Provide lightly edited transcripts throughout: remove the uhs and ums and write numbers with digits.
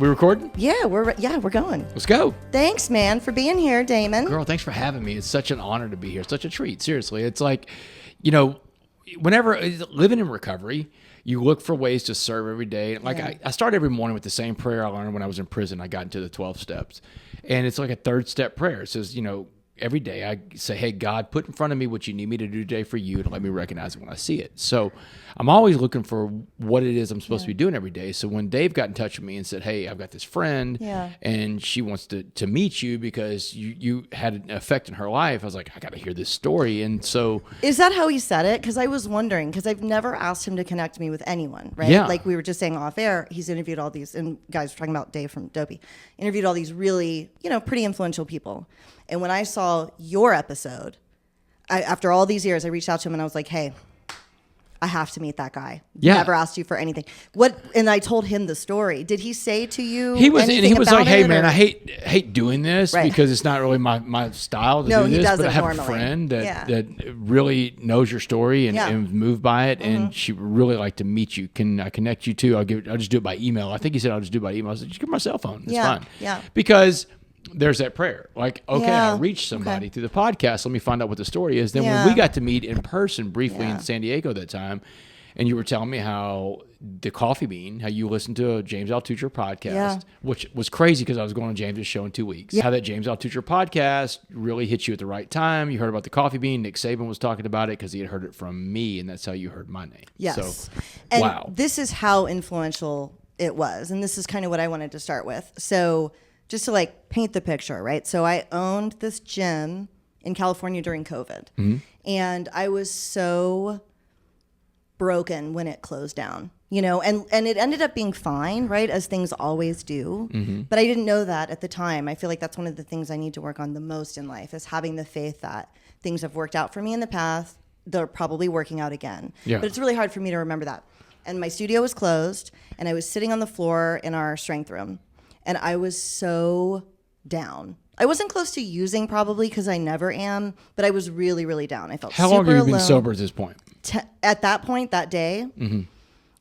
We recording? Yeah, we're going. Let's go. Thanks, man, for being here, Damon. Girl, thanks for having me. It's such an honor to be here. Such a treat. Seriously. It's like, whenever living in recovery, you look for ways to serve every day. Like I start every morning with the same prayer I learned when I was in prison. I got into the 12 steps. And it's like a third step prayer. It says, every day I say, hey, God, put in front of me what you need me to do today for you, to let me recognize it when I see it. So I'm always looking for what it is I'm supposed to be doing every day. So when Dave got in touch with me and said, hey, I've got this friend and she wants to meet you because you had an effect in her life, I was like, I got to hear this story. And so... Is that how he said it? Because I was wondering, because I've never asked him to connect me with anyone, right? Yeah. Like we were just saying off air, he's interviewed all these, and guys, we're talking about Dave from Dopey, interviewed all these really, pretty influential people. And when I saw your episode, after all these years, I reached out to him and I was like, hey, I have to meet that guy. Yeah. Never asked you for anything. And I told him the story. Did he say to you he was like, hey, man, or? I hate doing this because it's not really my style to do this. He doesn't but I have normally. a friend that really knows your story and was moved by it. And she would really like to meet you. Can I connect you to? I'll just do it by email. I think he said I'll just do it by email. I said, just give me my cell phone. It's fine. Yeah. Because there's that prayer. Like, okay, I reached somebody through the podcast. Let me find out what the story is. Then when we got to meet in person briefly in San Diego that time, and you were telling me how the coffee bean, how you listened to a James Altucher podcast, which was crazy because I was going on James's show in 2 weeks. How that James Altucher podcast really hit you at the right time. You heard about the coffee bean. Nick Saban was talking about it because he had heard it from me, and that's how you heard my name. Yes. So, and this is how influential it was. And this is kind of what I wanted to start with. So just to paint the picture, right? So I owned this gym in California during COVID. And I was so broken when it closed down, and it ended up being fine, right? As things always do. But I didn't know that at the time. I feel like that's one of the things I need to work on the most in life, is having the faith that things have worked out for me in the past. They're probably working out again. Yeah. But it's really hard for me to remember that. And my studio was closed and I was sitting on the floor in our strength room. And I was so down. I wasn't close to using probably because I never am, but I was really, really down. I felt super alone. How long have you been sober at this point? At that point, that day,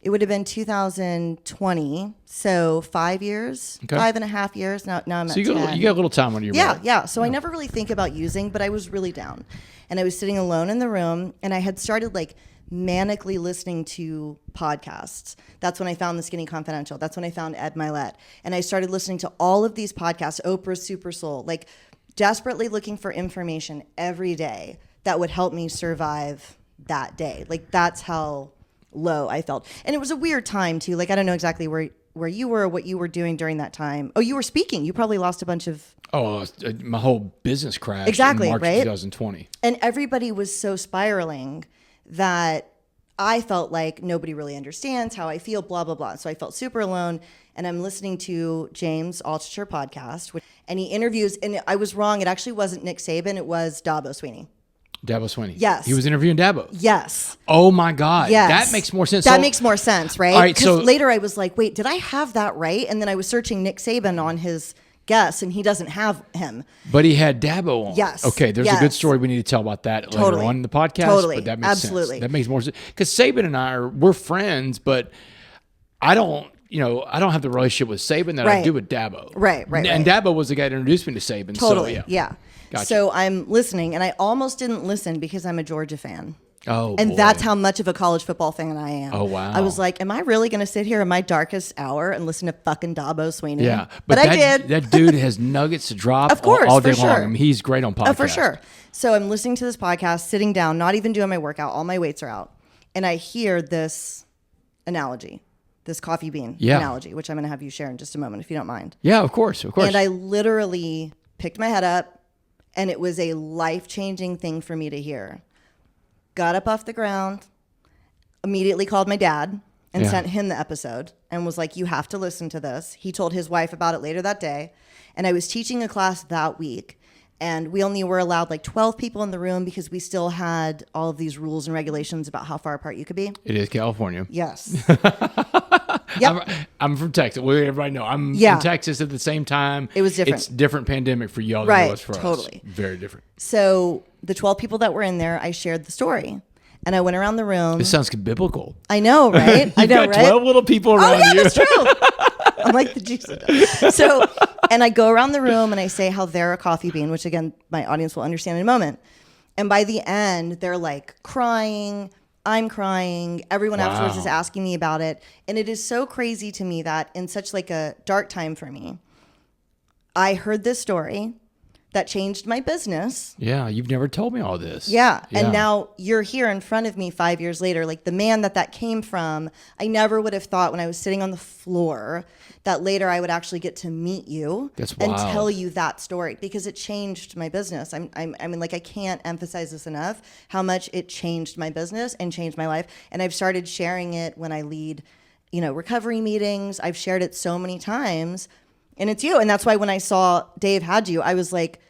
it would have been 2020. So 5 years, 5.5 years. Now I'm at 10. You got a little time on your mind. Yeah. So I never really think about using, but I was really down. And I was sitting alone in the room and I had started manically listening to podcasts. That's when I found The Skinny Confidential. That's when I found Ed Milet. And I started listening to all of these podcasts, Oprah's Super Soul, desperately looking for information every day that would help me survive that day. That's how low I felt. And it was a weird time too. I don't know exactly where you were, what you were doing during that time. Oh, you were speaking. You probably lost a bunch of... Oh, my whole business crashed in March 2020. And everybody was so spiraling that I felt like nobody really understands how I feel, blah, blah, blah. So I felt super alone. And I'm listening to James Altucher podcast, and he interviews, and I was wrong. It actually wasn't Nick Saban. It was Dabo Sweeney. Dabo Sweeney. Yes. He was interviewing Dabo. Yes. Oh my God. Yes. That makes more sense. That makes more sense, right? All right. So later I was like, wait, did I have that right? And then I was searching Nick Saban on his guests, and he doesnn't have him. But he had Dabo on. Yes. Okay. There's a good story we need to tell about that later on in the podcast. Totally. But that makes Absolutely. sense. That makes more sense. Because Saban and I we're friends, but I don't have the relationship with Saban that I do with Dabo. Right. And Dabo was the guy that introduced me to Saban. Totally. So, yeah. Gotcha. So I'm listening, and I almost didn't listen because I'm a Georgia fan. Oh, and boy. That's how much of a college football fan I am. Oh, wow. I was like, am I really going to sit here in my darkest hour and listen to fucking Dabo Sweeney? Yeah. But I did. That dude has nuggets to drop of course, all day for long. sure. I mean, he's great on podcasts. Oh, for sure. So I'm listening to this podcast, sitting down, not even doing my workout. All my weights are out. And I hear this analogy, this coffee bean analogy, which I'm going to have you share in just a moment, if you don't mind. Yeah, of course. And I literally picked my head up, and it was a life-changing thing for me to hear. Got up off the ground, immediately called my dad and sent him the episode and was like, you have to listen to this. He told his wife about it later that day. And I was teaching a class that week. And we only were allowed 12 people in the room because we still had all of these rules and regulations about how far apart you could be. It is California. Yes. Yep. I'm from Texas. Well, everybody know I'm in Texas at the same time. It was different. It's different pandemic for y'all than it was for us. Totally. Very different. So the 12 people that were in there, I shared the story. And I went around the room. This sounds biblical. I know, right? I know, got 12 little people around you. Oh, yeah, that's true. I'm like the juicy dough. So, and I go around the room and I say how they're a coffee bean, which again, my audience will understand in a moment. And by the end, they're like crying. I'm crying. Everyone afterwards is asking me about it. And it is so crazy to me that in such like a dark time for me, I heard this story that changed my business. Yeah, you've never told me all this. Yeah. And now you're here in front of me 5 years later. Like the man that came from, I never would have thought when I was sitting on the floor that later I would actually get to meet you and tell you that story, because it changed my business. I mean, like I can't emphasize this enough, how much it changed my business and changed my life. And I've started sharing it when I lead, recovery meetings. I've shared it so many times. And it's you. And that's why when I saw Dave had you, I was like,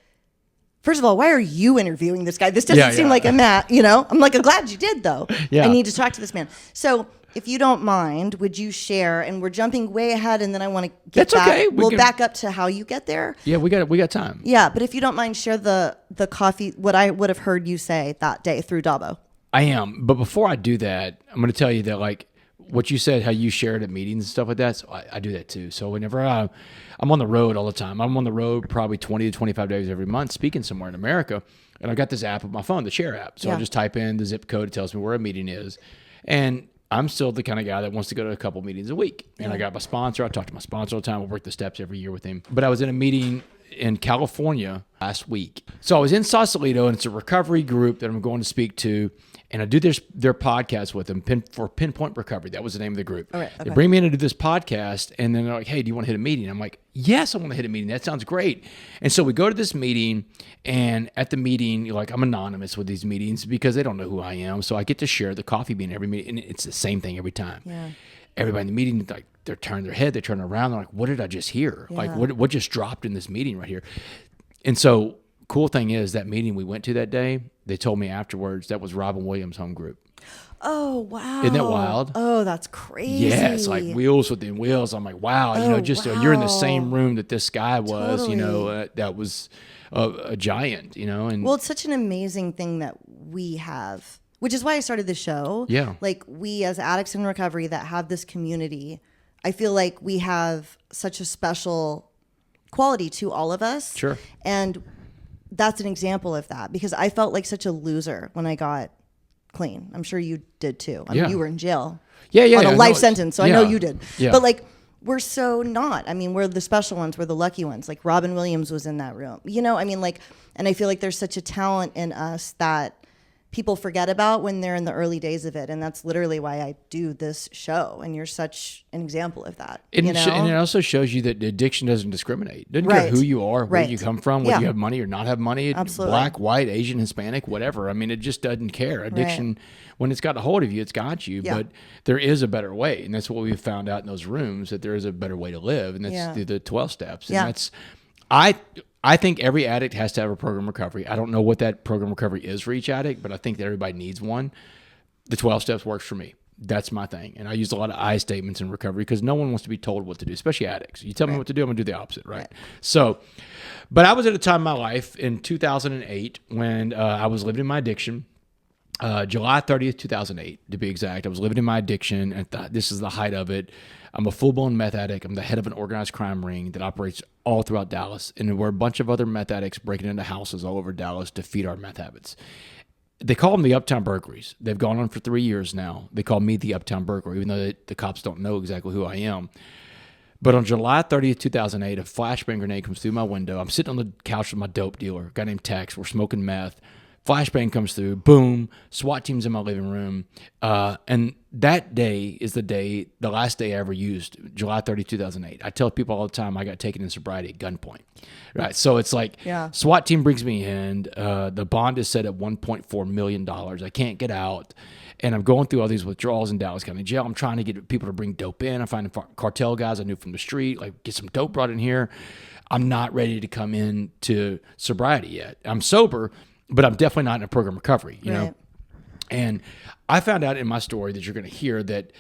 first of all, why are you interviewing this guy? This doesn't seem like a Matt, I'm like, I'm glad you did, though. Yeah. I need to talk to this man. So if you don't mind, would you share? And we're jumping way ahead, and then I want to get back. Okay. We'll back up to how you get there. Yeah, we got time. Yeah, but if you don't mind, share the coffee, what I would have heard you say that day through Dabo. I am. But before I do that, I'm going to tell you that, like, what you said, how you shared at meetings and stuff like that, so I do that too. So whenever I'm on the road all the time, I'm on the road probably 20 to 25 days every month speaking somewhere in America, and I've got this app on my phone, the Share app. So I just type in the zip code, it tells me where a meeting is, and I'm still the kind of guy that wants to go to a couple meetings a week. And I got my sponsor. I talk to my sponsor all the time. I work the steps every year with him. But I was in a meeting in California last week. So I was in Sausalito, and it's a recovery group that I'm going to speak to. And I do their podcast with them for Pinpoint Recovery. That was the name of the group. Okay. They bring me in to do this podcast, and then they're like, hey, do you want to hit a meeting? I'm like, yes, I want to hit a meeting. That sounds great. And so we go to this meeting, and at the meeting, I'm anonymous with these meetings because they don't know who I am. So I get to share the coffee bean every meeting, and it's the same thing every time. Yeah. Everybody in the meeting, like, they're turning their head, they turn around, they're like, what did I just hear? Yeah. Like, what just dropped in this meeting right here? And so cool thing is that meeting we went to that day, they told me afterwards that was Robin Williams' home group. Oh, wow. Isn't that wild? Oh, that's crazy. Yeah, it's like wheels within wheels. I'm like, wow, you're in the same room that this guy was, totally. That was a giant, and well, it's such an amazing thing that we have, which is why I started the show. Yeah. Like we as addicts in recovery that have this community, I feel like we have such a special quality to all of us. Sure. And that's an example of that, because I felt like such a loser when I got clean. I'm sure you did too. I mean, you were in jail. On a life sentence, so I know you did. Yeah. But like, we're so not. I mean, we're the special ones. We're the lucky ones. Like Robin Williams was in that room. And I feel like there's such a talent in us that people forget about when they're in the early days of it. And that's literally why I do this show. And you're such an example of that. And it also shows you that addiction doesn't discriminate. It doesn't care who you are, where you come from, whether you have money or not have money, black, white, Asian, Hispanic, whatever. I mean, it just doesn't care. Addiction, when it's got a hold of you, it's got you. Yeah. But there is a better way. And that's what we found out in those rooms, that there is a better way to live. And that's through the 12 steps. And that's, I think every addict has to have a program recovery. I don't know what that program recovery is for each addict, but I think that everybody needs one. The 12 steps works for me. That's my thing. And I use a lot of I statements in recovery because no one wants to be told what to do, especially addicts. You tell me what to do, I'm going to do the opposite, right? So, but I was at a time in my life in 2008 when I was living in my addiction. July 30th, 2008, to be exact. I was living in my addiction, and this is the height of it. I'm a full-blown meth addict. I'm the head of an organized crime ring that operates all throughout Dallas. And there were a bunch of other meth addicts breaking into houses all over Dallas to feed our meth habits. They call them the Uptown Burglaries. They've gone on for 3 years now. They call me the Uptown Burglar, even though the cops don't know exactly who I am. But on July 30th, 2008, a flashbang grenade comes through my window. I'm sitting on the couch with my dope dealer, a guy named Tex. We're smoking meth. Flashbang comes through, boom, SWAT team's in my living room. And that day is the last day I ever used, July 30, 2008. I tell people all the time I got taken in sobriety at gunpoint. Right. So it's like SWAT team brings me in. The bond is set at $1.4 million. I can't get out. And I'm going through all these withdrawals in Dallas County Jail. I'm trying to get people to bring dope in. I'm finding cartel guys I knew from the street, like get some dope brought in here. I'm not ready to come in to sobriety yet. I'm sober, but I'm definitely not in a program recovery, you know? And I found out in my story that you're going to hear that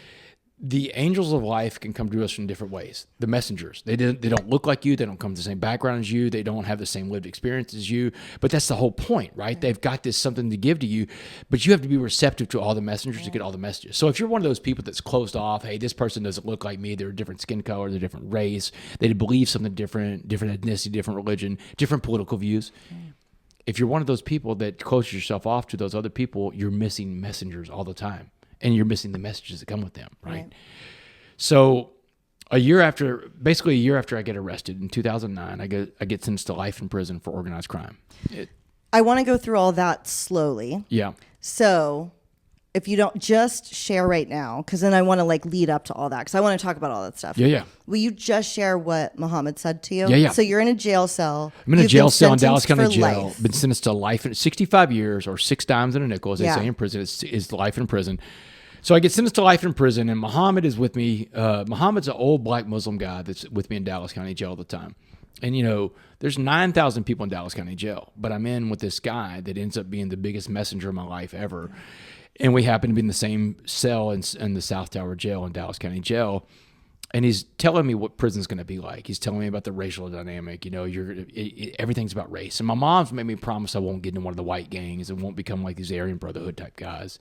the angels of life can come to us in different ways. The messengers, they don't look like you. They don't come from the same background as you. They don't have the same lived experience as you. But that's the whole point, right? They've got this something to give to you, but you have to be receptive to all the messengers to get all the messages. So if you're one of those people that's closed off, hey, this person doesn't look like me. They're a different skin color. They're a different race. They believe something different ethnicity, different religion, different political views. If you're one of those people that closes yourself off to those other people, you're missing messengers all the time. And you're missing the messages that come with them, right? So a year after I get arrested in 2009, I get sentenced to life in prison for organized crime. I want to go through all that slowly. Yeah. So if you don't just share right now, because then I want to lead up to all that, because I want to talk about all that stuff. Yeah. Will you just share what Muhammad said to you? Yeah. So you're in a jail cell. I'm in a jail cell in Dallas County Jail. Life. Been sentenced to life in 65 years or 6 dimes in a nickel, as they say in prison. Is life in prison. So I get sentenced to life in prison, and Muhammad is with me. Muhammad's an old black Muslim guy that's with me in Dallas County Jail all the time. And, there's 9,000 people in Dallas County Jail, but I'm in with this guy that ends up being the biggest messenger of my life ever. And we happen to be in the same cell in the South Tower Jail in Dallas County Jail. And he's telling me what prison's going to be like. He's telling me about the racial dynamic. Everything's about race. And my mom's made me promise I won't get into one of the white gangs and won't become like these Aryan Brotherhood type guys.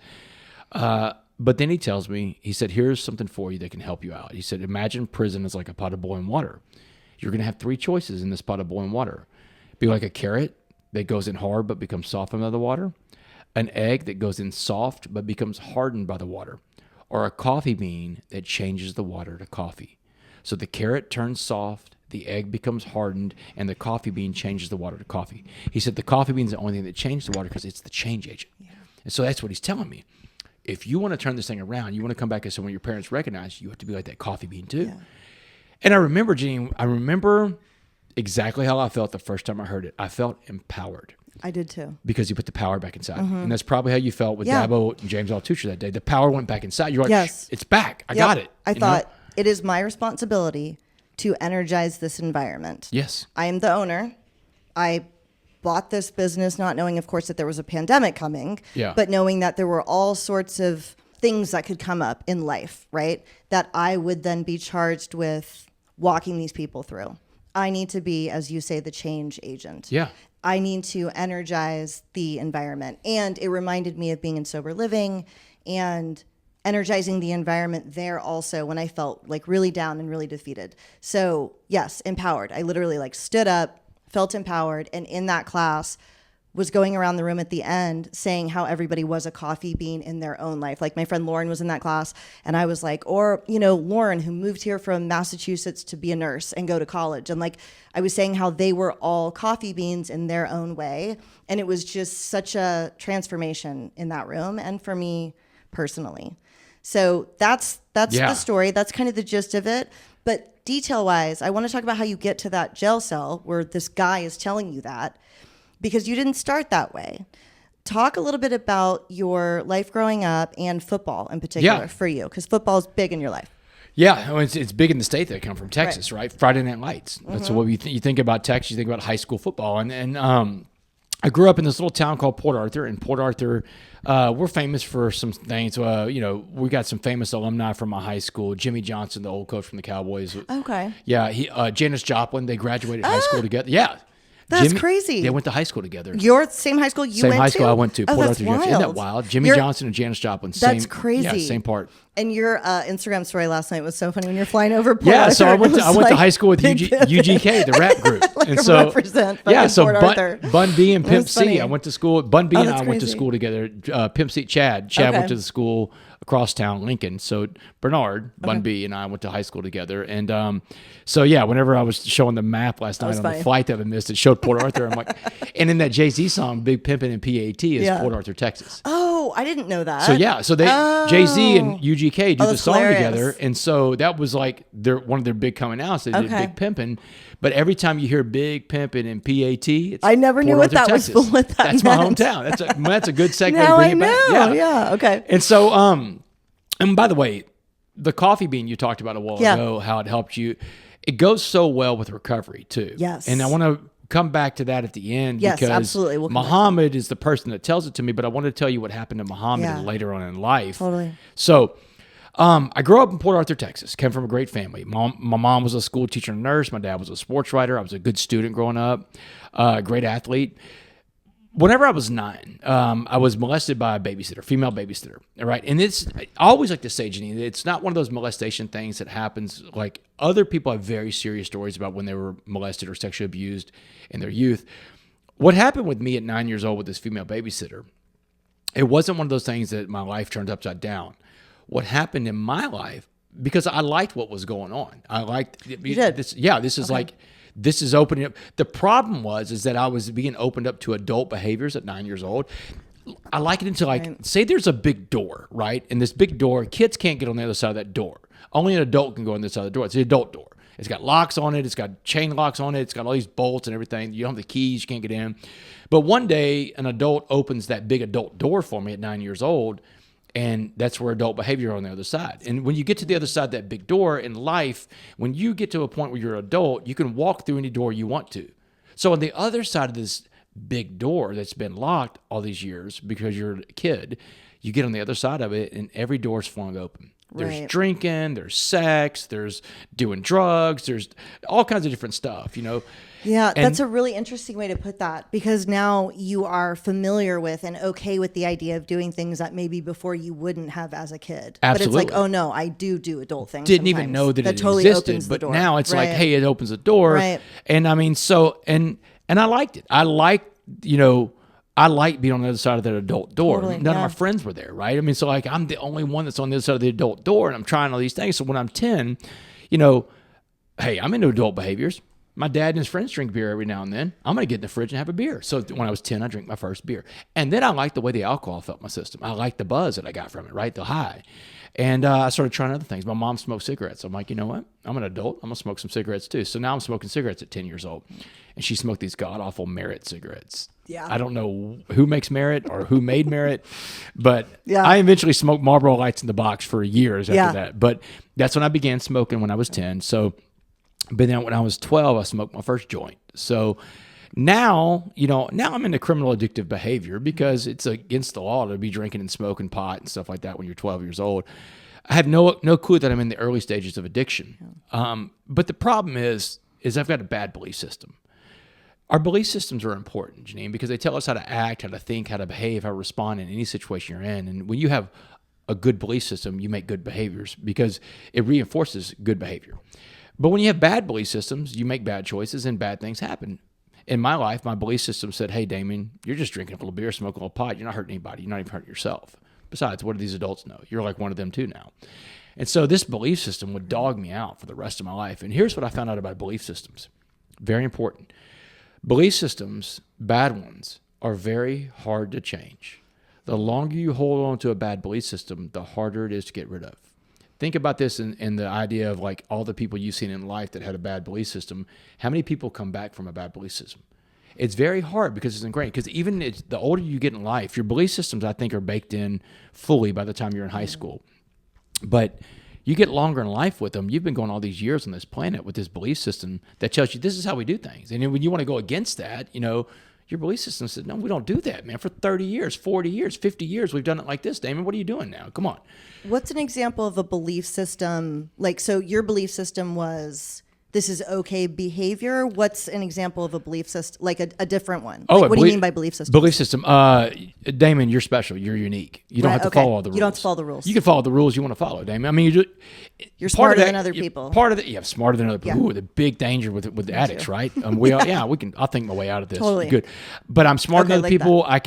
But then he tells me, he said, here's something for you that can help you out. He said, imagine prison is like a pot of boiling water. You're going to have 3 choices in this pot of boiling water. Be like a carrot that goes in hard but becomes soft under the water, an egg that goes in soft but becomes hardened by the water, or a coffee bean that changes the water to coffee. So the carrot turns soft, the egg becomes hardened, and the coffee bean changes the water to coffee. He said the coffee bean is the only thing that changes the water because it's the change agent. Yeah. And so that's what he's telling me. If you want to turn this thing around, you want to come back as someone your parents recognize, you have to be like that coffee bean too. Yeah. And I remember, Jeannine, exactly how I felt the first time I heard it. I felt empowered. I did too. Because you put the power back inside. Mm-hmm. And that's probably how you felt with Dabo and James Altucher that day. The power went back inside. You're like, yes, it's back. I got it. I thought it is my responsibility to energize this environment. Yes. I am the owner. I bought this business not knowing, of course, that there was a pandemic coming, but knowing that there were all sorts of things that could come up in life, right? That I would then be charged with walking these people through. I need to be, as you say, the change agent. Yeah. I need to energize the environment. And it reminded me of being in sober living and energizing the environment there also when I felt really down and really defeated. So yes, empowered. I literally stood up, felt empowered, and in that class was going around the room at the end saying how everybody was a coffee bean in their own life. Like my friend Lauren was in that class, and I was like, or, Lauren, who moved here from Massachusetts to be a nurse and go to college. And I was saying how they were all coffee beans in their own way. And it was just such a transformation in that room and for me personally. So that's the story. That's kind of the gist of it. But detail-wise, I want to talk about how you get to that jail cell where this guy is telling you that, because you didn't start that way. Talk a little bit about your life growing up and football in particular for you, because football is big in your life. Yeah, it's big in the state that I come from, Texas, right? Friday Night Lights. Mm-hmm. That's what you think about Texas. You think about high school football, and I grew up in this little town called Port Arthur. In Port Arthur, we're famous for some things. We got some famous alumni from my high school. Jimmy Johnson, the old coach from the Cowboys. Okay. Yeah, Janis Joplin. They graduated high school together. Yeah. That's crazy. They went to high school together. Your same high school you went to? Same high school I went to. Oh, Port that's Arthur. wild. Isn't that wild? Jimmy Johnson and Janis Joplin. That's crazy. Yeah, same part. And your Instagram story last night was so funny when you're flying over Port Arthur. Yeah, so I went to high school with UGK, the rap group. And so represent Port Arthur. Bun B and Pimp C. I went to school. Bun B and I went to school together. Pimp C, Chad went to the school across town, Lincoln. So Bernard, Bun B, and I went to high school together. And whenever I was showing the map last night on the flight that I missed, it showed Port Arthur. I'm like, and in that Jay-Z song, Big Pimpin' and PAT is Port Arthur, Texas. Oh, I didn't know that. So they Jay-Z and UGK do the song together, and so that was like one of their big coming outs. They did Big Pimpin', but every time you hear Big Pimpin' and PAT, it's I never knew what that was. What that That's meant. my hometown. That's a good segue. Now to bring I it know. back. Yeah. Okay. And so and by the way, the coffee bean you talked about a while ago, how it helped you, it goes so well with recovery too. Yes. And I want to come back to that at the end because absolutely. Muhammad is the person that tells it to me, but I want to tell you what happened to Muhammad later on in life. Totally. So I grew up in Port Arthur, Texas. Came from a great family. My mom was a school teacher and nurse. My dad was a sports writer. I was a good student growing up, great athlete. Whenever I was 9, I was molested by a babysitter, female babysitter. All right. And I always like to say, Jeannine, it's not one of those molestation things that happens. Like, other people have very serious stories about when they were molested or sexually abused in their youth. What happened with me at 9 years old with this female babysitter, it wasn't one of those things that my life turned upside down. What happened in my life, because I liked what was going on. I liked this. Yeah, this is like, this is opening up. The problem is that I was being opened up to adult behaviors at 9 years old. I like it until, like, say there's a big door, right? And this big door, kids can't get on the other side of that door. Only an adult can go on this side of the door. It's the adult door. It's got locks on it. It's got chain locks on it. It's got all these bolts and everything. You don't have the keys. You can't get in. But one day, an adult opens that big adult door for me at 9 years old, and that's where adult behavior on the other side. And when you get to the other side of that big door in life, when you get to a point where you're an adult, you can walk through any door you want to. So on the other side of this big door that's been locked all these years because you're a kid, you get on the other side of it, and every door's flung open. There's drinking, there's sex, there's doing drugs, there's all kinds of different stuff, you know. Yeah, that's a really interesting way to put that, because now you are familiar with and okay with the idea of doing things that maybe before you wouldn't have as a kid. Absolutely. But it's like, oh no, I do adult things. Didn't even know that it totally existed, opens the but door. now it's like, hey, it opens the door. Right. And I mean, so, and I liked it. I liked, you know, I like being on the other side of that adult door. Totally, None of my friends were there, right? I mean, so like, I'm the only one that's on the other side of the adult door, and I'm trying all these things. So when I'm 10, you know, hey, I'm into adult behaviors. My dad and his friends drink beer every now and then. I'm going to get in the fridge and have a beer. So when I was 10, I drank my first beer. And then I liked the way the alcohol felt in my system. I liked the buzz that I got from it, right? The high. And I started trying other things. My mom smoked cigarettes. I'm like, you know what? I'm an adult. I'm going to smoke some cigarettes too. So now I'm smoking cigarettes at 10 years old. And she smoked these god-awful Merit cigarettes. Yeah. I don't know who makes Merit or who made Merit, but I eventually smoked Marlboro Lights in the box for years after that. But that's when I began smoking when I was 10. So, but then when I was 12, I smoked my first joint. So now, you know, now I'm into criminal addictive behavior because it's against the law to be drinking and smoking pot and stuff like that when you're 12 years old. I have no clue that I'm in the early stages of addiction. But the problem is I've got a bad belief system. Our belief systems are important, Jeannine, because they tell us how to act, how to think, how to behave, how to respond in any situation you're in. And when you have a good belief system, you make good behaviors because it reinforces good behavior. But when you have bad belief systems, you make bad choices and bad things happen. In my life, my belief system said, hey, Damon, you're just drinking a little beer, smoking a little pot. You're not hurting anybody. You're not even hurting yourself. Besides, what do these adults know? You're like one of them too now. And so this belief system would dog me out for the rest of my life. And here's what I found out about belief systems. Very important. Belief systems, bad ones, are very hard to change. The longer you hold on to a bad belief system, the harder it is to get rid of. Think about this in the idea of like all the people you've seen in life that had a bad belief system. How many people come back from a bad belief system? It's very hard because it's ingrained. Because even the older you get in life, your belief systems, I think, are baked in fully by the time you're in high school. But you get longer in life with them. You've been going all these years on this planet with this belief system that tells you this is how we do things. And then when you want to go against that, you know, your belief system says, no, we don't do that, man. For 30 years, 40 years, 50 years, we've done it like this, Damon. What are you doing now? Come on. What's an example of a belief system? Like, so your belief system was, this is okay behavior. What's an example of a belief system, like a different one? Oh, like, what do you mean by belief system? Belief system. Damon, you're special. You're unique. You don't have to follow all the rules. You don't have to follow the rules. You can follow the rules you want to follow, Damon. I mean, you're smarter than other people. Part of it, yeah, smarter than other people. Ooh, the big danger with the addicts, right? We can. I'll think my way out of this. Totally. Good. But I'm smarter than other like people. I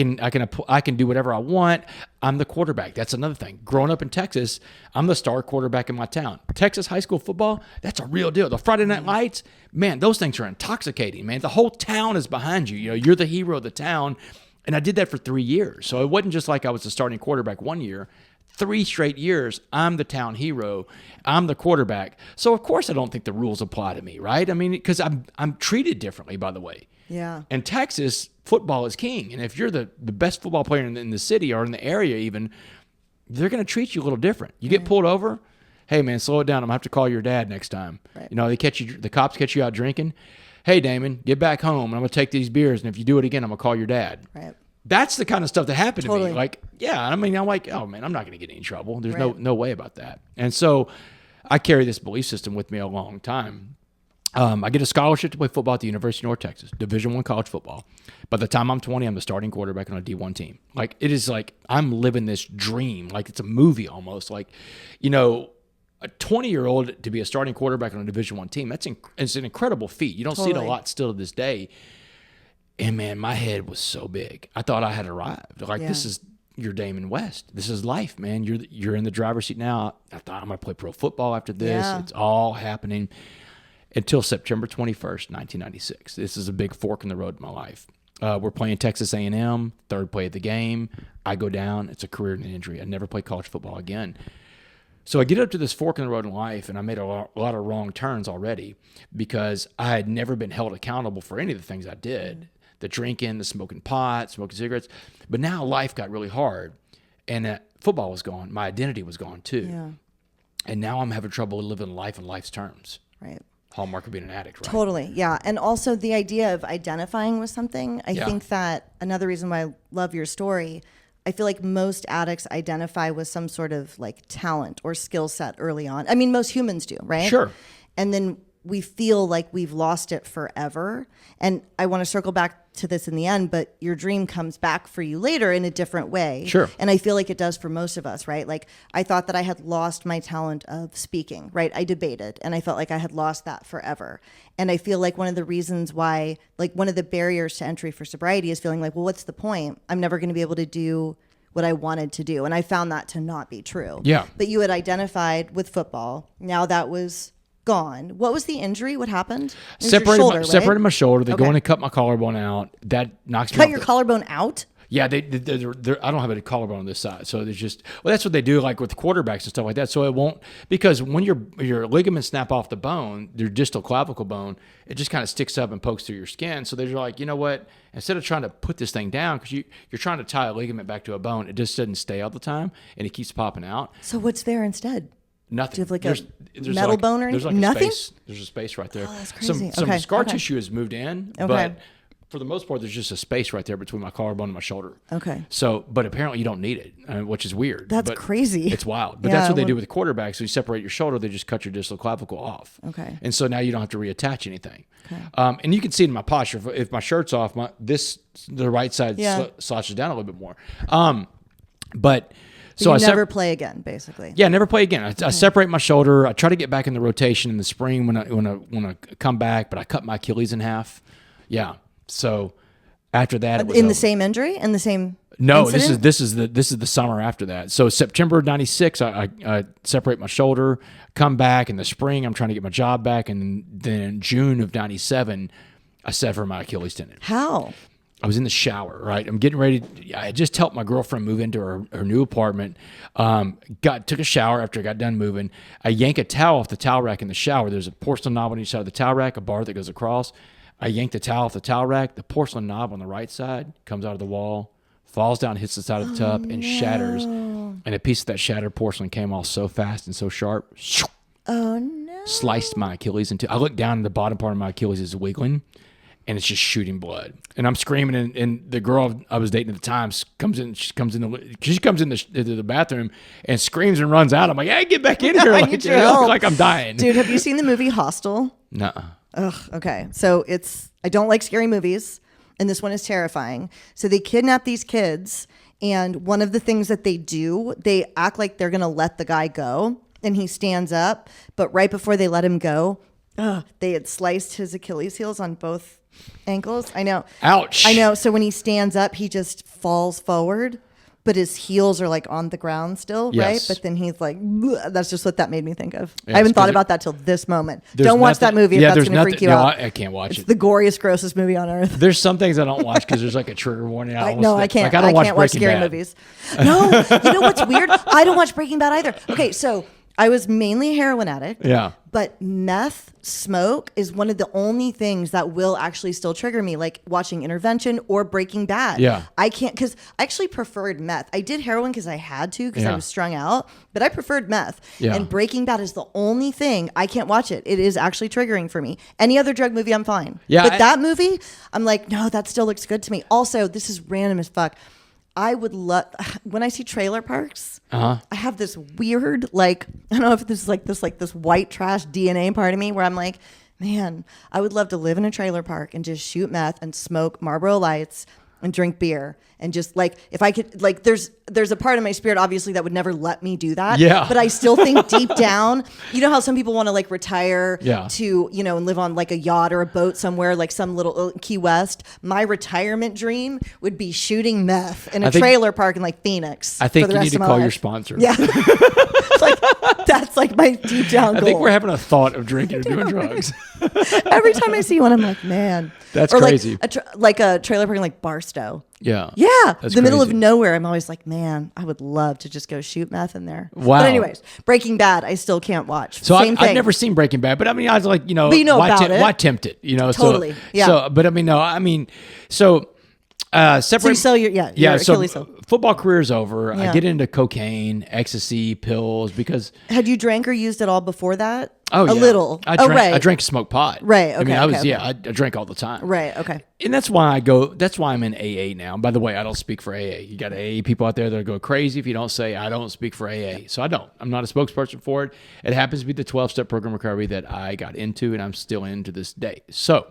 can do whatever I want. I'm the quarterback. That's another thing. Growing up in Texas, I'm the star quarterback in my town. Texas high school football, that's a real deal. The Friday night lights, man, those things are intoxicating, man. The whole town is behind you. You know, you're the hero of the town. And I did that for 3 years. So it wasn't just like I was the starting quarterback 1 year. 3 straight years, I'm the town hero. I'm the quarterback. So of course I don't think the rules apply to me, right? I mean, because I'm treated differently, by the way. Yeah. In Texas, football is king. And if you're the best football player in the city or in the area even, they're going to treat you a little different. You get pulled over, hey, man, slow it down. I'm going to have to call your dad next time. Right. You know, the cops catch you out drinking. Hey, Damon, get back home, and I'm going to take these beers, and if you do it again, I'm going to call your dad. Right. that's the kind of stuff that happened to Totally. me. Like, yeah, I mean, I'm like, oh man, I'm not going to get any trouble. There's Right. no way about that. And so I carry this belief system with me a long time. I get a scholarship to play football at the University of North Texas, Division I college football. By the time I'm 20, I'm the starting quarterback on a D1 team. Like, it is like I'm living this dream. Like, it's a movie almost. Like, you know, a 20-year-old to be a starting quarterback on a Division I team, it's an incredible feat. You don't see it a lot still to this day. And man, my head was so big. I thought I had arrived. Like, this is your Damon West. This is life, man. You're in the driver's seat now. I thought I'm going to play pro football after this. Yeah. It's all happening. Until September 21st, 1996. This is a big fork in the road in my life. We're playing Texas A&M, third play of the game. I go down. It's a career-ending injury. I never play college football again. So I get up to this fork in the road in life, and I made a lot of wrong turns already because I had never been held accountable for any of the things I did. The drinking, the smoking pot, smoking cigarettes. But now life got really hard, and football was gone. My identity was gone too. Yeah. And now I'm having trouble living life on life's terms. Right. Hallmark of being an addict, right? Totally, yeah. And also the idea of identifying with something. I think that another reason why I love your story, I feel like most addicts identify with some sort of like talent or skill set early on. I mean, most humans do, right? Sure. And then we feel like we've lost it forever. And I want to circle back to this in the end, but your dream comes back for you later in a different way. Sure. And I feel like it does for most of us, right? Like I thought that I had lost my talent of speaking, right? I debated and I felt like I had lost that forever. And I feel like one of the reasons why, like one of the barriers to entry for sobriety is feeling like, well, what's the point? I'm never going to be able to do what I wanted to do. And I found that to not be true. Yeah. But you had identified with football. Now that was gone. What was the injury? What happened? It was your shoulder, right? Separated my shoulder. They go Okay. in and cut my collarbone out. That knocks me Cut off your the- collarbone out? Yeah, I don't have a collarbone on this side, so there's just that's what they do, like with quarterbacks and stuff like that. So it won't, because when your ligaments snap off the bone, your distal clavicle bone, it just kind of sticks up and pokes through your skin. So they're like, you know what? Instead of trying to put this thing down, because you're trying to tie a ligament back to a bone, it just doesn't stay all the time, and it keeps popping out. So what's there instead? Nothing. Do you have like There's metal like, bone or there's anything? like Nothing? A space. There's a space right there. Oh, that's crazy. Some Okay, scar okay. tissue has moved in, Okay. but for the most part, there's just a space right there between my collarbone and my shoulder. Okay. So, but apparently you don't need it, which is weird. That's but crazy. It's wild. But Yeah, that's what they well- do with quarterbacks. So you separate your shoulder, they just cut your distal clavicle off. Okay. And so now you don't have to reattach anything. Okay. And you can see it in my posture. If my shirt's off, the right side Yeah. slouches down a little bit more. But So so you I never play again, basically. yeah, never play again. I separate my shoulder. I try to get back in the rotation in the spring when I come back, but I cut my Achilles in half. Yeah. So after that, it was In over. the same injury? In the same No, incident? this is the summer after that. So September of '96, I separate my shoulder, come back in the spring. I'm trying to get my job back, and then in June of '97, I sever my Achilles tendon. How? I was in the shower, right? I'm getting ready. I just helped my girlfriend move into her new apartment. Took a shower after I got done moving. I yank a towel off the towel rack in the shower. There's a porcelain knob on each side of the towel rack, a bar that goes across. I yank the towel off the towel rack. The porcelain knob on the right side comes out of the wall, falls down, hits the side of the tub, and shatters. And a piece of that shattered porcelain came off so fast and so sharp. Oh, no. Sliced my Achilles into. I look down and the bottom part of my Achilles is wiggling, and it's just shooting blood. And I'm screaming, and the girl I was dating at the time comes into the bathroom and screams and runs out. I'm like, hey, get back in here! I Like, need your help. like I'm dying. Dude, have you seen the movie Hostel? Nuh-uh. Ugh, okay. So I don't like scary movies, and this one is terrifying. So they kidnap these kids, and one of the things that they do, they act like they're going to let the guy go, and he stands up, but right before they let him go, they had sliced his Achilles heels on both ankles. I know. Ouch. I know. So when he stands up, he just falls forward, but his heels are like on the ground still, Yes. right? But then he's like, "Bleh." That's just what that made me think of. Yeah, I haven't it's thought 'cause about that till this moment. There's Don't watch that nothing- movie if yeah, that's there's going to freak nothing- you no, out. I can't watch It's it. the goriest, grossest movie on earth. There's some things I don't watch because there's like a trigger warning. I can't. Like, I don't I can't watch Breaking scary Bad. movies. No, you know what's weird? I don't watch Breaking Bad either. Okay, so I was mainly a heroin addict. Yeah. But meth smoke is one of the only things that will actually still trigger me, like watching Intervention or Breaking Bad. Yeah. I can't, because I actually preferred meth. I did heroin because I had to, because I Yeah. was strung out, but I preferred meth. Yeah. And Breaking Bad is the only thing I can't watch it. It is actually triggering for me. Any other drug movie, I'm fine. Yeah, But that movie, I'm like, no, that still looks good to me. Also, this is random as fuck. I would love, when I see trailer parks, I have this weird, like, I don't know if this is this white trash DNA part of me where I'm like, man, I would love to live in a trailer park and just shoot meth and smoke Marlboro Lights and drink beer. And just like, if I could, like, there's a part of my spirit, obviously, that would never let me do that. Yeah. But I still think deep down, you know how some people want to like retire Yeah. to, you know, and live on like a yacht or a boat somewhere, like some little Key West. My retirement dream would be shooting meth in a trailer park in like Phoenix. I think for the you rest need to of my call life. your sponsor. Yeah. Like, that's like my deep down goal. I think we're having a thought of drinking or doing drugs. Every time I see one, I'm like, man. That's or crazy. Like a trailer park in like Barstow. Yeah. Yeah. That's The middle of crazy. nowhere. I'm always like, man, I would love to just go shoot meth in there. Wow. But anyways, Breaking Bad, I still can't watch. So Same thing. I've never seen Breaking Bad, but I mean, I was like, you know, But you know about it. why tempt it? You know, Totally. So, Yeah. So, but I mean, no, I mean, so separate. So you sell your, your So Achilles heel. football career is over. Yeah. I get into cocaine, ecstasy, pills because. Had you drank or used it all before that? Oh, A yeah. little. I drank, right. I drank smoked pot. Right, I mean, okay, I was, okay, I drank all the time. Right. Okay. And that's why I'm in AA now. By the way, I don't speak for AA. You got AA people out there that go crazy if you don't say, I don't speak for AA. So I don't. I'm not a spokesperson for it. It happens to be the 12-step program recovery that I got into and I'm still in to this day. So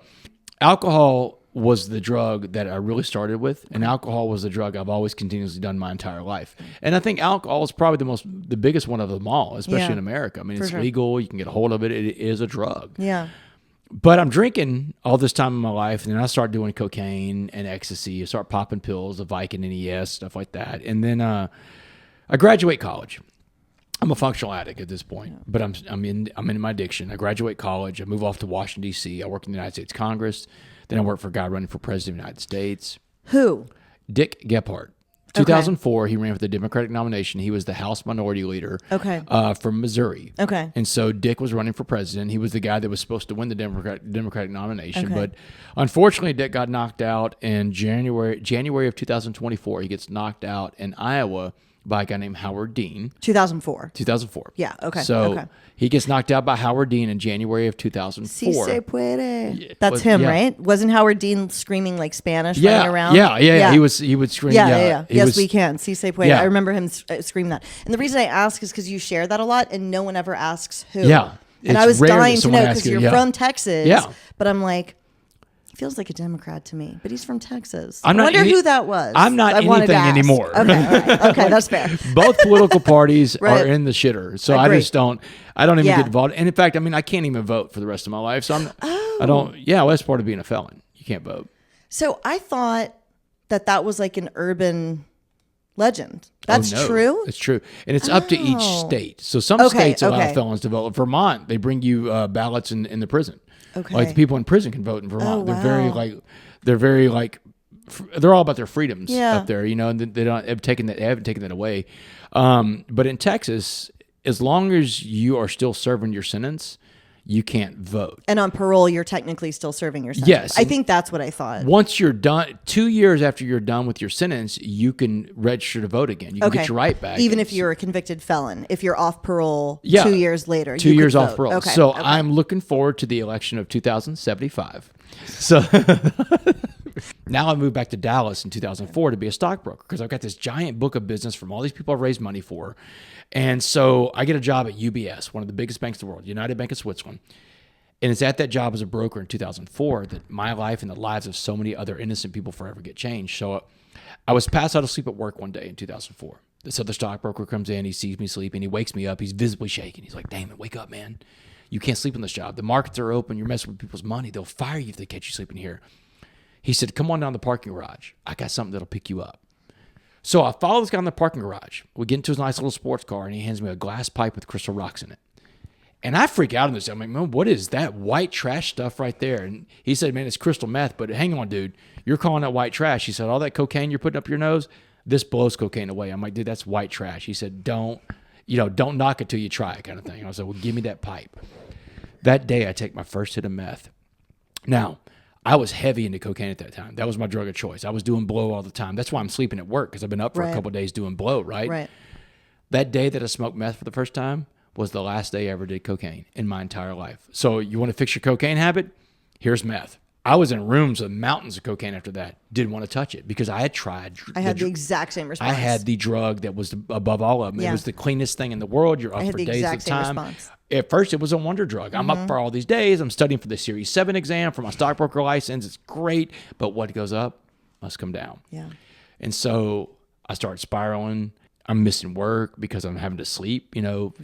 alcohol was the drug that I really started with, and alcohol was the drug I've always continuously done my entire life. And I think alcohol is probably the biggest one of them all, especially Yeah, in America. I mean, for it's sure. legal. You can get a hold of it. It is a drug. Yeah. But I'm drinking all this time in my life, and then I start doing cocaine and ecstasy. I start popping pills, the Viking and ES, stuff like that. And then I graduate college. I'm a functional addict at this point, but I'm in my addiction. I graduate college. I move off to Washington, D.C. I work in the United States Congress. Then I work for a guy running for president of the United States. Who? Dick Gephardt. 2004, he ran for the Democratic nomination. He was the House Minority Leader from Missouri. Okay. And so Dick was running for president. He was the guy that was supposed to win the Democratic nomination. Okay. But unfortunately, Dick got knocked out in January of 2024. He gets knocked out in Iowa by a guy named Howard Dean. 2004. 2004. Yeah, okay, So okay. he gets knocked out by Howard Dean in January of 2004. Si se puede. Yeah, That's him, yeah. right? Wasn't Howard Dean screaming like Spanish Yeah, running around? yeah. He would scream. Yeah. He Yes, was- we can. Si se puede. Yeah. I remember him scream that. And the reason I ask is because you share that a lot and no one ever asks who. Yeah. And It's I was rare that dying to someone know asks because you, you're yeah. from Texas. Yeah. But I'm like, he feels like a Democrat to me, but he's from Texas. I'm I not wonder any- who that was. I'm not I wanted to anything ask. anymore. Okay, all right. Okay, that's fair. Both political parties Right. are in the shitter. So I Agree. just don't, I don't even Yeah. get involved. And in fact, I mean, I can't even vote for the rest of my life. So I don't, well, that's part of being a felon. You can't vote. So I thought that was like an urban legend. That's Oh, no. true? It's true. And it's up to each Oh. state. So some Okay, states allow okay. felons to vote. Vermont, they bring you ballots in the prison. Okay. Like the people in prison can vote in Vermont. Oh, They're wow. very they're all about their freedoms Yeah. up there, you know, and they haven't taken that away. But in Texas, as long as you are still serving your sentence, you can't vote. And on parole, you're technically still serving your sentence. Yes. I think that's what I thought. Once you're done, 2 years after you're done with your sentence, you can register to vote again. You can get your right back. Even if you're a convicted felon, if you're off parole Yeah. 2 years later, 2 you years could off vote. parole. Okay. So okay. I'm looking forward to the election of 2075. So now I moved back to Dallas in 2004 to be a stockbroker because I've got this giant book of business from all these people I've raised money for. And so I get a job at UBS, one of the biggest banks in the world, United Bank of Switzerland. And it's at that job as a broker in 2004 that my life and the lives of so many other innocent people forever get changed. So I was passed out of sleep at work one day in 2004. This other stockbroker comes in, he sees me sleeping, he wakes me up, he's visibly shaking. He's like, Damon, wake up, man. You can't sleep on this job. The markets are open, you're messing with people's money. They'll fire you if they catch you sleeping here. He said, come on down to the parking garage. I got something that'll pick you up. So I follow this guy in the parking garage. We get into his nice little sports car, and he hands me a glass pipe with crystal rocks in it. And I freak out on this. I'm like, man, what is that white trash stuff right there? And he said, man, it's crystal meth. But hang on, dude. You're calling that white trash. He said, all that cocaine you're putting up your nose, this blows cocaine away. I'm like, dude, that's white trash. He said, don't knock it till you try it kind of thing. I was like, well, give me that pipe. That day, I take my first hit of meth. Now, I was heavy into cocaine at that time. That was my drug of choice. I was doing blow all the time. That's why I'm sleeping at work, because I've been up for a couple of days doing blow, right? Right. That day that I smoked meth for the first time was the last day I ever did cocaine in my entire life. So you want to fix your cocaine habit? Here's meth. I was in rooms with mountains of cocaine after that. Didn't want to touch it because I had tried. I had the exact same response. I had the drug that was above all of them. It was the cleanest thing in the world. You're up for days at a time. At first, it was a wonder drug. I'm up for all these days. I'm studying for the Series 7 exam for my stockbroker license. It's great. But what goes up must come down. Yeah. And so I start spiraling. I'm missing work because I'm having to sleep.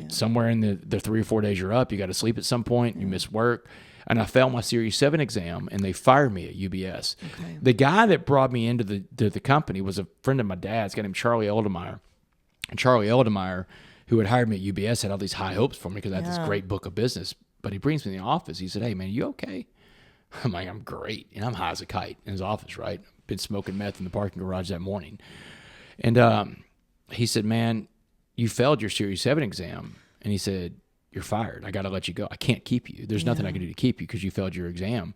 Somewhere in the 3 or 4 days you're up, you got to sleep at some point. You miss work. And I failed my Series 7 exam, and they fired me at UBS. Okay. The guy that brought me into the company was a friend of my dad's, a guy named Charlie Eldemeyer. And Charlie Eldemeyer, who had hired me at UBS, had all these high hopes for me because I had this great book of business. But he brings me in the office. He said, "Hey, man, you okay?" I'm like, "I'm great." And I'm high as a kite in his office, right? Been smoking meth in the parking garage that morning. And he said, "Man, you failed your Series 7 exam." And he said, "You're fired. I got to let you go. I can't keep you. There's nothing I can do to keep you because you failed your exam."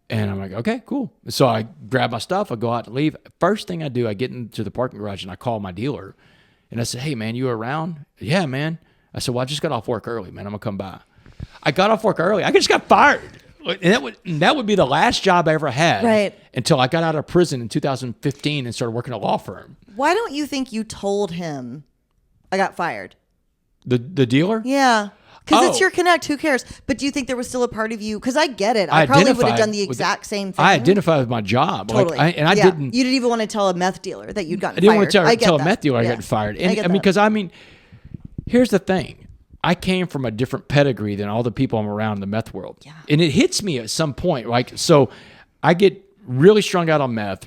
And I'm like, "Okay, cool." So I grab my stuff. I go out and leave. First thing I do, I get into the parking garage and I call my dealer. And I said, "Hey, man, you around?" "Yeah, man." I said, "Well, I just got off work early, man. I'm going to come by." I got off work early. I just got fired. And that would be the last job I ever had until I got out of prison in 2015 and started working at a law firm. Why don't you think you told him I got fired? The dealer? Yeah. Because it's your connect. Who cares? But do you think there was still a part of you? Because I get it. I probably would have done the exact same thing. I identified with my job. Totally. I didn't. You didn't even want to tell a meth dealer that you'd gotten fired. I didn't want to tell a meth dealer I got fired. And because here's the thing. I came from a different pedigree than all the people I'm around in the meth world. Yeah. And it hits me at some point. So I get really strung out on meth.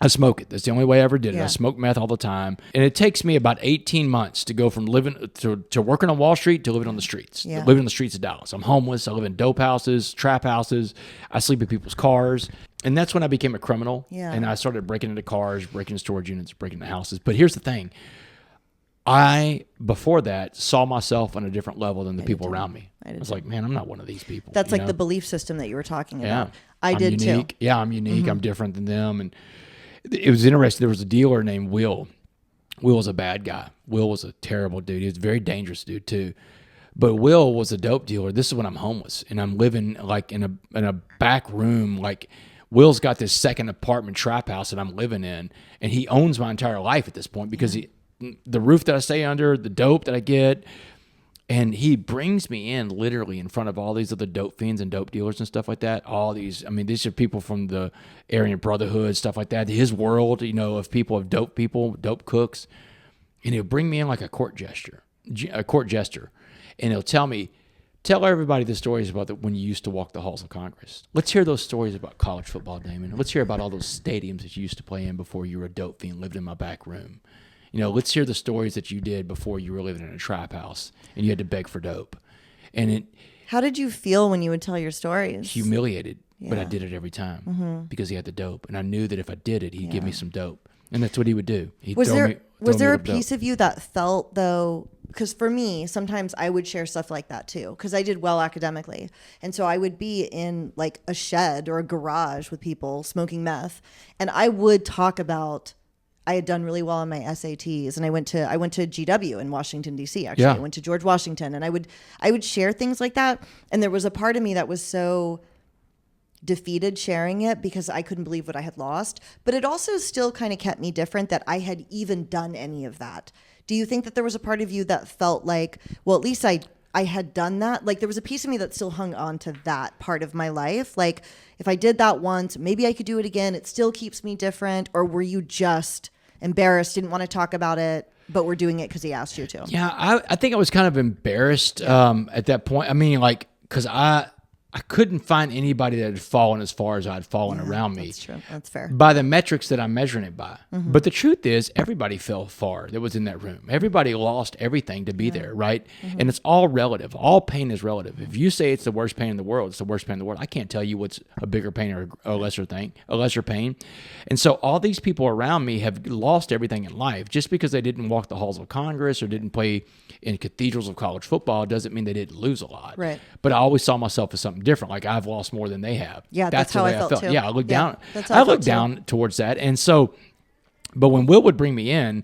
I smoke it. That's the only way I ever did it. I smoke meth all the time. And it takes me about 18 months to go from living to working on Wall Street to living on the streets. Living on the streets of Dallas. I'm homeless. I live in dope houses, trap houses. I sleep in people's cars. And that's when I became a criminal. Yeah. And I started breaking into cars, breaking into storage units, breaking into houses. But here's the thing. Before that, saw myself on a different level than the people around me. I was like, man, I'm not one of these people. That's like the belief system that you were talking about. I'm did unique. too. Yeah, I'm unique. Mm-hmm. I'm different than them. And it was interesting. There was a dealer named Will. Will was a bad guy. Will was a terrible dude. He was a very dangerous dude too. But Will was a dope dealer. This is when I'm homeless and I'm living like in a back room. Like Will's got this second apartment trap house that I'm living in, and he owns my entire life at this point because the roof that I stay under, the dope that I get, and he brings me in literally in front of all these other dope fiends and dope dealers and stuff like that. All these, these are people from the Aryan Brotherhood, stuff like that. His world, of people, dope cooks. And he'll bring me in like a court jester. And he'll tell everybody the stories about when you used to walk the halls of Congress. Let's hear those stories about college football, Damon. Let's hear about all those stadiums that you used to play in before you were a dope fiend, lived in my back room. Let's hear the stories that you did before you were living in a trap house and you had to beg for dope. And how did you feel when you would tell your stories? Humiliated, but I did it every time because he had the dope. And I knew that if I did it, he'd give me some dope. And that's what he would do. Was there a piece of you that felt, though, because for me, sometimes I would share stuff like that too, because I did well academically. And so I would be in like a shed or a garage with people smoking meth. And I would talk about, I had done really well on my SATs, and I went to GW in Washington, D.C. Actually, I went to George Washington, and I would share things like that. And there was a part of me that was so defeated sharing it because I couldn't believe what I had lost. But it also still kind of kept me different that I had even done any of that. Do you think that there was a part of you that felt like, well, at least I had done that? Like there was a piece of me that still hung on to that part of my life. Like if I did that once, maybe I could do it again. It still keeps me different. Or were you just embarrassed, didn't want to talk about it, but we're doing it because he asked you to? Yeah, I think I was kind of embarrassed at that point. Because I I couldn't find anybody that had fallen as far as I'd fallen around me. That's true. That's fair. By the metrics that I'm measuring it by. But the truth is, everybody fell far that was in that room. Everybody lost everything to be there, right? And it's all relative. All pain is relative. If you say it's the worst pain in the world, it's the worst pain in the world. I can't tell you what's a bigger pain or a lesser pain. And so all these people around me have lost everything in life. Just because they didn't walk the halls of Congress or didn't play in cathedrals of college football doesn't mean they didn't lose a lot. Right. But I always saw myself as something different. Like I've lost more than they have. Yeah, that's how the I way felt too. Yeah, I looked down. That's how I looked felt down towards that. And so, but when Will would bring me in,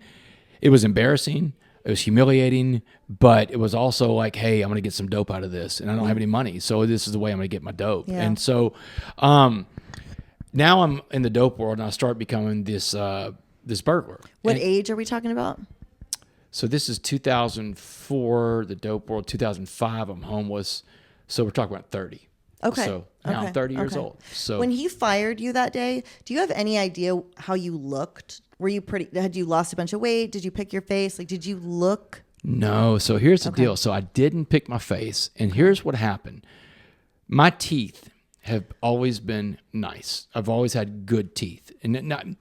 it was embarrassing. It was humiliating, but it was also like, hey, I'm going to get some dope out of this, and I don't have any money, so this is the way I'm going to get my dope. Yeah. And so, now I'm in the dope world, and I start becoming this burglar. What age are we talking about? So this is 2004, the dope world. 2005, I'm homeless. So we're talking about 30. Okay. So now I'm 30 years old. So when he fired you that day, do you have any idea how you looked? Were you had you lost a bunch of weight? Did you pick your face? Like, did you look? No. So here's the deal. So I didn't pick my face. And here's what happened. My teeth have always been nice. I've always had good teeth, and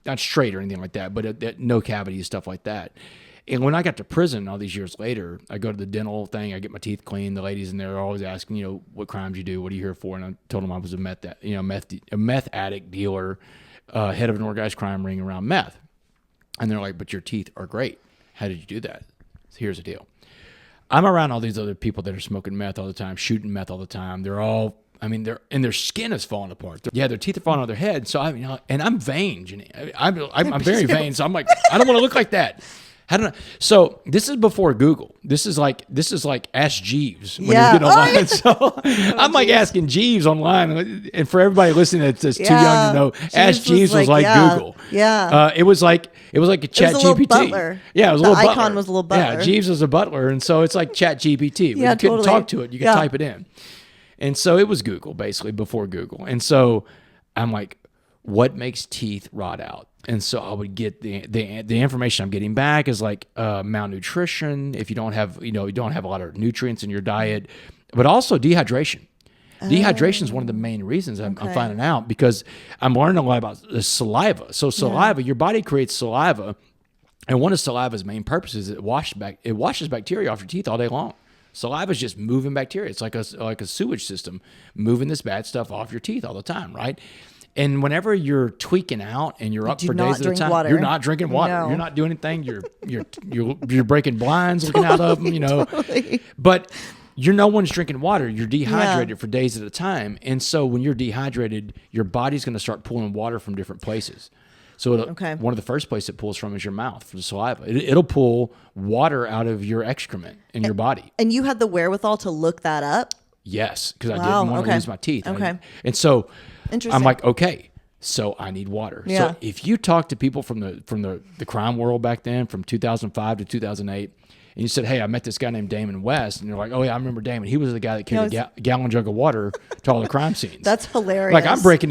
not straight or anything like that, but no cavities, stuff like that. And when I got to prison all these years later, I go to the dental thing. I get my teeth cleaned. The ladies in there are always asking, what crimes you do? What are you here for? And I told them I was a meth addict dealer, head of an organized crime ring around meth. And they're like, but your teeth are great. How did you do that? So here's the deal. I'm around all these other people that are smoking meth all the time, shooting meth all the time. They're all, their skin is falling apart. Their teeth are falling on their head. So and I'm vain. I'm very vain. So I'm like, I don't want to look like that. So this is before Google. This is like Ask Jeeves when you get online. So I'm like asking Jeeves online, and for everybody listening that's too young to know, Ask Jeeves was like Google. Yeah. It was like a Chat GPT. Butler. Yeah, it was a the little icon butler. was a little butler. Yeah, Jeeves was a butler, and so it's like Chat GPT. Yeah, you couldn't totally. talk to it. You could type it in, and so it was Google basically before Google. And so I'm like, what makes teeth rot out? And so I would get the information I'm getting back is like malnutrition, if you don't have a lot of nutrients in your diet, but also dehydration. Dehydration is one of the main reasons I'm finding out, because I'm learning a lot about the saliva. So saliva, your body creates saliva, and one of saliva's main purposes is it washes bacteria off your teeth all day long. Saliva is just moving bacteria. It's like a sewage system moving this bad stuff off your teeth all the time, right? And whenever you're tweaking out and you're up for days at a time, you're not drinking water. No. You're not doing anything. You're breaking blinds, looking out of them, Totally. But no one's drinking water. You're dehydrated for days at a time. And so when you're dehydrated, your body's going to start pulling water from different places. So one of the first places it pulls from is your mouth, from the saliva. It'll pull water out of your excrement in your body. And you had the wherewithal to look that up? Yes, because I didn't want to lose my teeth. Okay. And so interesting. I'm like, okay, so I need water. Yeah. So if you talk to people from the crime world back then, from 2005 to 2008, and you said, hey, I met this guy named Damon West, and you're like, oh yeah, I remember Damon. He was the guy that carried a gallon jug of water to all the crime scenes. That's hilarious. Like I'm breaking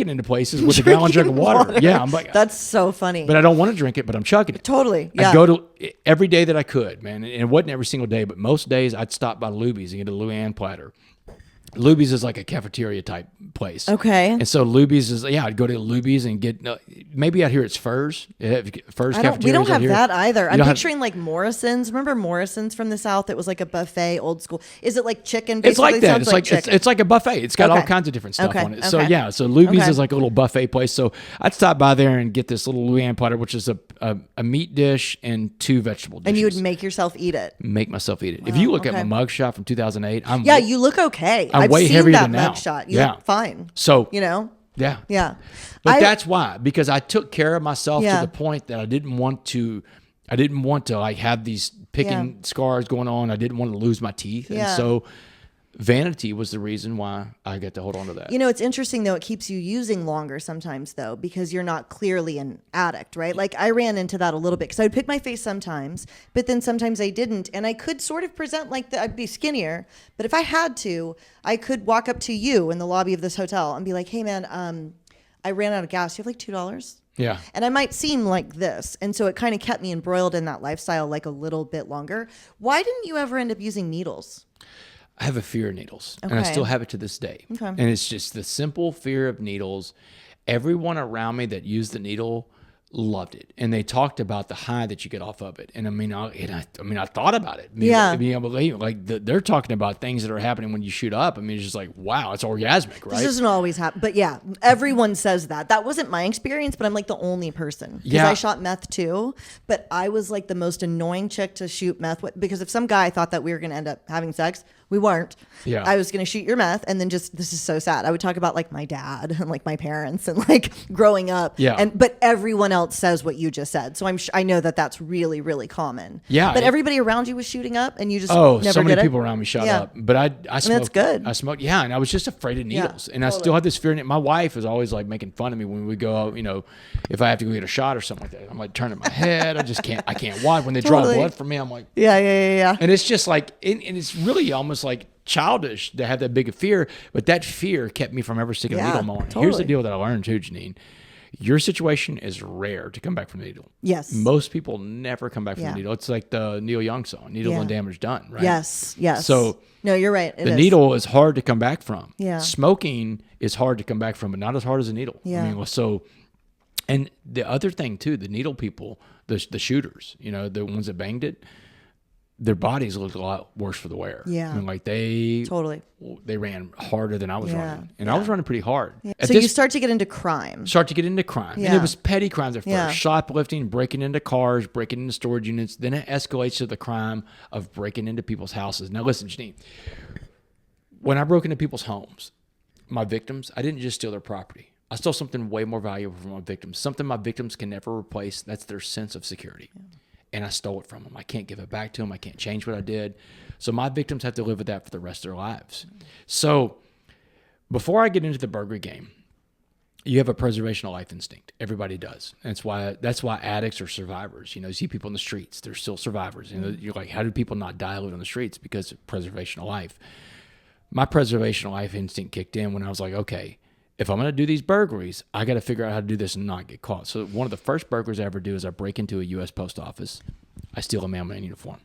into places with a gallon jug of water. Yeah, I'm like, that's so funny. But I don't want to drink it, but I'm chugging it. Totally. Yeah. I'd go to every day that I could, man, and it wasn't every single day, but most days I'd stop by Luby's and get a Luann platter. Luby's is like a cafeteria type place. Okay. And so Luby's is, I'd go to Luby's and get, maybe out here it's Furs. Furs cafeteria. We don't have that either. I'm picturing like Morrison's. Remember Morrison's from the South? It was like a buffet, old school. Is it like chicken? It's like that. It's like a buffet. It's got all Okay. kinds of different stuff on it. Okay. So so Luby's is like a little buffet place. So I'd stop by there and get this little Luann platter, which is a meat dish and 2 vegetable dishes. And you would make yourself eat it. Make myself eat it. If you look at my mugshot from 2008, you look okay. I'm way seen heavier that than now. mugshot. You look fine. So Yeah. But that's why, because I took care of myself to Yeah. the point that I didn't want to like have these picking scars going on. I didn't want to lose my teeth. Yeah. And so vanity was the reason why I get to hold on to that. It's interesting though. It keeps you using longer sometimes though, because you're not clearly an addict, right? Like I ran into that a little bit because I would pick my face sometimes, but then sometimes I didn't. And I could sort of present like I'd be skinnier, but if I had to, I could walk up to you in the lobby of this hotel and be like, hey man, I ran out of gas. You have like $2? Yeah. And I might seem like this. And so it kind of kept me embroiled in that lifestyle like a little bit longer. Why didn't you ever end up using needles? I have a fear of needles, and I still have it to this day. Okay. And it's just the simple fear of needles. Everyone around me that used the needle loved it, and they talked about the high that you get off of it. And I mean, I thought about it. Being able to, like, they're talking about things that are happening when you shoot up. I mean, it's just like, wow, it's orgasmic, right? This doesn't always happen, but yeah, everyone says that. That wasn't my experience, but I'm like the only person, because I shot meth too. But I was like the most annoying chick to shoot meth with, because if some guy thought that we were going to end up having sex, we weren't. Yeah. I was going to shoot your meth, and then just, this is so sad, I would talk about like my dad and like my parents and like growing up. Yeah. But everyone else says what you just said, so I know that that's really, really common. Yeah. But everybody around you was shooting up, and you just so never many did people it? around me shot up. But I smoked. that's good. I smoked. Yeah, and I was just afraid of needles, and I totally. still had this fear. My wife is always like making fun of me when we go out. You know, if I have to go get a shot or something like that, I'm like turning my head. I can't watch when they draw blood from me. I'm like, yeah. And it's just like, and it's really almost like childish to have that big a fear, but that fear kept me from ever sticking a needle in my arm. Totally. Here's the deal that I learned too, Jeannine. Your situation is rare to come back from the needle. Yes. Most people never come back from the needle. It's like the Neil Young song, "Needle and Damage Done," right? Yes. So no, you're right. The needle is hard to come back from. Yeah. Smoking is hard to come back from, but not as hard as a needle. Yeah. I mean, so, and the other thing too, the needle people, the shooters, you know, the ones that banged it, their bodies looked a lot worse for the wear. Yeah. I mean, like they ran harder than I was running, and I was running pretty hard. Yeah. So you start to get into crime. And it was petty crimes at first: Yeah. shoplifting, breaking into cars, breaking into storage units. Then it escalates to the crime of breaking into people's houses. Now, listen, Jeannine, when I broke into people's homes, my victims, I didn't just steal their property. I stole something way more valuable from my victims, something my victims can never replace. That's their sense of security. Yeah. And I stole it from them. I can't give it back to them. I can't change what I did. So my victims have to live with that for the rest of their lives. So before I get into the burglary game, you have a preservation of life instinct. Everybody does. And that's why addicts are survivors. You know, you see people in the streets, they're still survivors. You know, you're like, how do people not die on the streets? Because of preservation of life. My preservation of life instinct kicked in when I was like, okay, if I'm going to do these burglaries, I got to figure out how to do this and not get caught. So one of the first burglaries I ever do is I break into a U.S. post office. I steal a mailman uniform,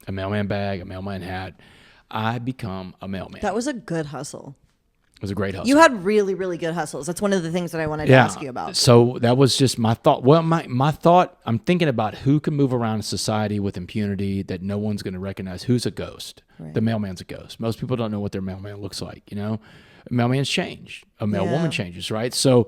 a mailman bag, a mailman hat. I become a mailman. That was a good hustle. It was a great hustle. You had really, really good hustles. That's one of the things that I wanted to ask you about. So that was just my thought. Well, my thought, I'm thinking about who can move around in society with impunity that no one's going to recognize. Who's a ghost? Right. The mailman's a ghost. Most people don't know what their mailman looks like, you know? A mailman's changed. A mailwoman changes, right? So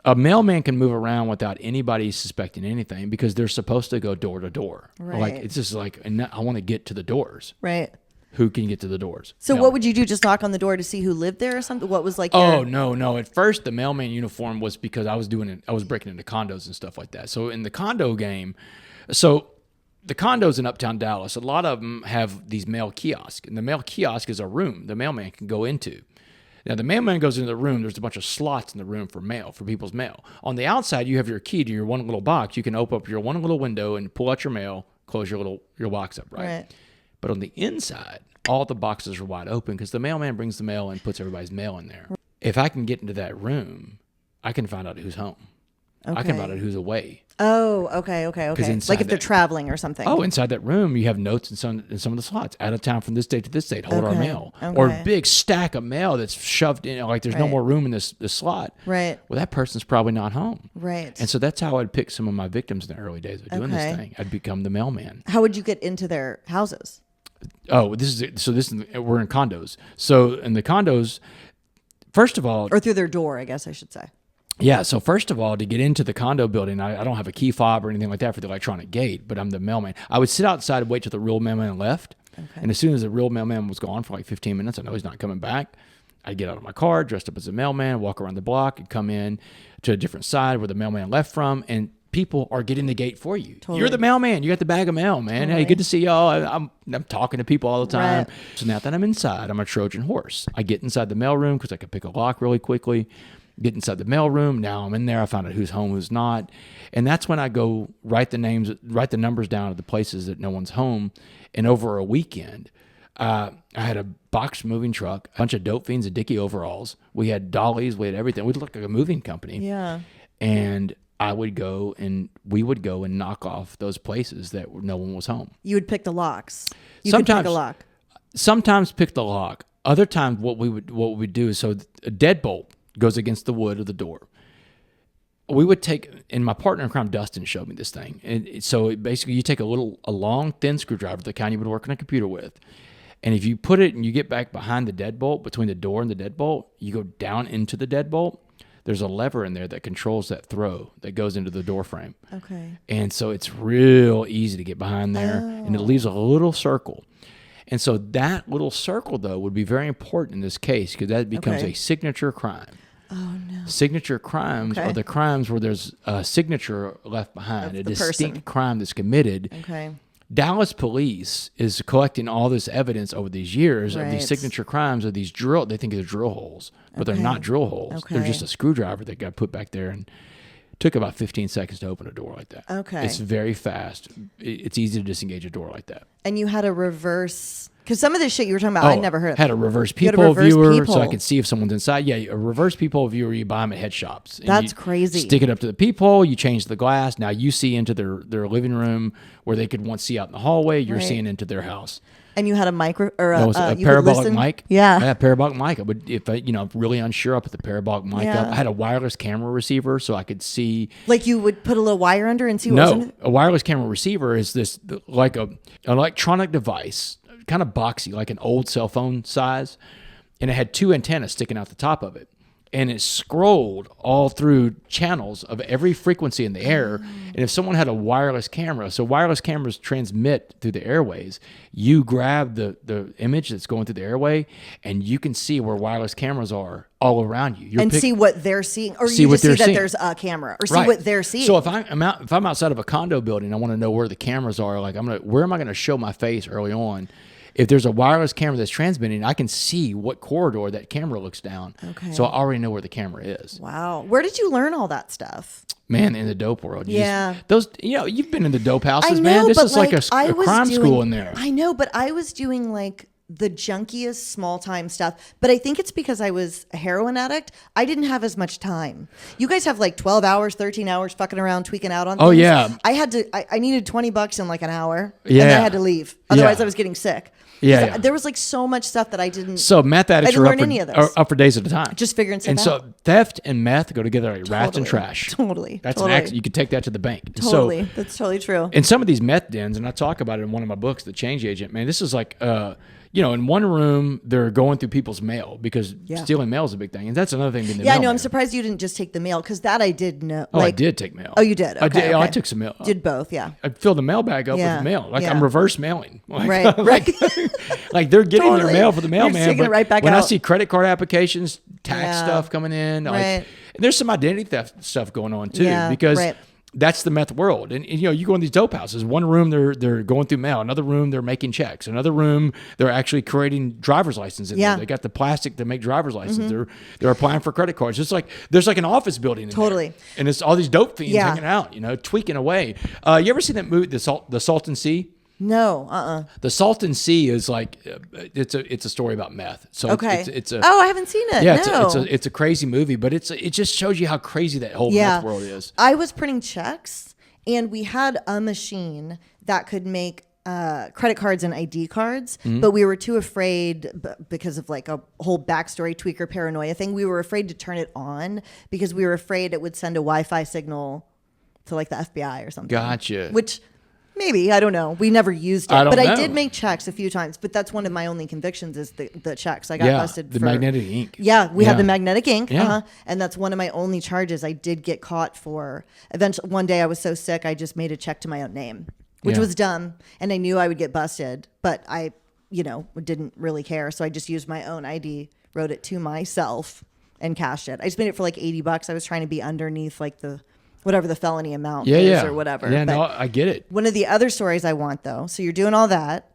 a mailman can move around without anybody suspecting anything because they're supposed to go door to door. Right. Like, it's just like, and I want to get to the doors. Right. Who can get to the doors? So what would you do? Just knock on the door to see who lived there or something? What was like your... Oh, no. At first, the mailman uniform was because I was breaking into condos and stuff like that. So in the condo game, the condos in Uptown Dallas, a lot of them have these mail kiosks. And the mail kiosk is a room the mailman can go into. Now, the mailman goes into the room. There's a bunch of slots in the room for mail, for people's mail. On the outside, you have your key to your one little box. You can open up your one little window and pull out your mail, close your box up, right? But on the inside, all the boxes are wide open because the mailman brings the mail and puts everybody's mail in there. If I can get into that room, I can find out who's home. Okay. I can find out who's away. Oh, okay. Like if they're traveling or something. Oh, inside that room, you have notes in some of the slots. Out of town from this date to this date, hold our mail. Okay. Or a big stack of mail that's shoved in, like there's no more room in this slot. Right. Well, that person's probably not home. Right. And so that's how I'd pick some of my victims in the early days of doing this thing. I'd become the mailman. How would you get into their houses? Oh, we're in condos. So in the condos, first of all, or through their door, I guess I should say. Yeah. So first of all, to get into the condo building, I don't have a key fob or anything like that for the electronic gate, but I'm the mailman. I would sit outside and wait till the real mailman left. Okay. And as soon as the real mailman was gone for like 15 minutes, I know he's not coming back. I'd get out of my car, dressed up as a mailman, walk around the block and come in to a different side where the mailman left from. And people are getting the gate for you. Totally. You're the mailman. You got the bag of mail, man. Totally. Hey, good to see y'all. I'm talking to people all the time. Right. So now that I'm inside, I'm a Trojan horse. I get inside the mailroom because I can pick a lock really quickly. Get inside the mailroom. Now I'm in there. I found out who's home, who's not. And that's when I go write the numbers down of the places that no one's home. And over a weekend, I had a box moving truck, a bunch of dope fiends in Dickie overalls. We had dollies. We had everything. We looked like a moving company. Yeah. And we would go and knock off those places that no one was home. You would pick the locks. You Sometimes, could pick a lock. sometimes pick the lock. Other times, what we would do is, so a deadbolt goes against the wood of the door. We would take, and my partner in crime, Dustin, showed me this thing. And so basically, you take a long, thin screwdriver, the kind you would work on a computer with, and if you put it and you get back behind the deadbolt, between the door and the deadbolt, you go down into the deadbolt. There's a lever in there that controls that throw that goes into the door frame. Okay. And so it's real easy to get behind there, and it leaves a little circle. And so that little circle, though, would be very important in this case because that becomes a signature crime. Oh, no. Signature crimes are the crimes where there's a signature left behind, a distinct crime that's committed. Okay. Dallas police is collecting all this evidence over these years of these signature crimes of these they think they're drill holes, but they're not drill holes. They're just a screwdriver that got put back there, and it took about 15 seconds to open a door like that. Okay. It's very fast. It's easy to disengage a door like that. And you had a reverse, because some of this shit you were talking about, I'd never heard of. Had a reverse peephole viewer so I could see if someone's inside. Yeah, a reverse peephole viewer, you buy them at head shops. That's crazy. Stick it up to the peephole, you change the glass. Now you see into their living room where they could once see out in the hallway. You're seeing into their house. And you had a micro or a parabolic mic. Yeah. I had a parabolic mic. I would, if I, really unsure, I put the parabolic mic up. I had a wireless camera receiver so I could see. Like you would put a little wire under and see what was in it? A wireless camera receiver is this like an electronic device, kind of boxy, like an old cell phone size, and it had two antennas sticking out the top of it. And it scrolled all through channels of every frequency in the air. And if someone had a wireless camera, so wireless cameras transmit through the airways, you grab the image that's going through the airway, and you can see where wireless cameras are all around you. See what they're seeing, or you just see that there's a camera, or see what they're seeing. So if I'm outside of a condo building, I want to know where the cameras are. Like where am I going to show my face early on? If there's a wireless camera that's transmitting, I can see what corridor that camera looks down. Okay. So I already know where the camera is. Wow. Where did you learn all that stuff? Man, in the dope world. Yeah. You've been in the dope houses, man. This is like a crime school in there. I know, but I was doing like the junkiest small time stuff. But I think it's because I was a heroin addict. I didn't have as much time. You guys have like 12 hours, 13 hours fucking around, tweaking out on things. Oh, yeah. I needed $20 in like an hour. Yeah. And I had to leave. Otherwise I was getting sick. Yeah. There was like so much stuff that I didn't. So meth addicts are up for days at a time. Just figuring stuff out. And so theft and meth go together like rats and trash. Totally. That's an accident. You can take that to the bank. Totally. That's totally true. In some of these meth dens, and I talk about it in one of my books, The Change Agent, man, this is like, in one room, they're going through people's mail because stealing mail is a big thing. And that's another thing. I know. I'm surprised you didn't just take the mail because that I did know. Oh, I did take mail. Oh, you did? Okay, I took some mail. Did both, yeah. I filled the mail bag up with mail. Like I'm reverse mailing. Right. Like they're getting their mail for the mailman. Taking it right back when out. I see credit card applications, tax stuff coming in, and there's some identity theft stuff going on too because that's the meth world. And you go in these dope houses. One room they're going through mail. Another room they're making checks. Another room they're actually creating driver's licenses in there. They got the plastic to make driver's licenses. They're applying for credit cards. It's like there's like an office building in there. And it's all these dope fiends hanging out, tweaking away. You ever seen that movie, The Salton Sea? No, The Salton Sea is like it's a story about meth. So it's a I haven't seen it. Yeah, no. it's a crazy movie, but it just shows you how crazy that whole meth world is. I was printing checks, and we had a machine that could make credit cards and ID cards, but we were too afraid because of like a whole backstory tweaker paranoia thing. We were afraid to turn it on because we were afraid it would send a Wi-Fi signal to like the FBI or something. Gotcha. Which maybe, I don't know. We never used it. I I did make checks a few times, but that's one of my only convictions is the checks. I got busted for magnetic ink. Yeah, we had the magnetic ink. Yeah. And that's one of my only charges I did get caught for. Eventually, one day I was so sick, I just made a check to my own name, which was dumb. And I knew I would get busted, but I, didn't really care. So I just used my own ID, wrote it to myself, and cashed it. I just made it for like $80. I was trying to be underneath like whatever the felony amount is or whatever. Yeah, no, I get it. One of the other stories I want, though, so you're doing all that,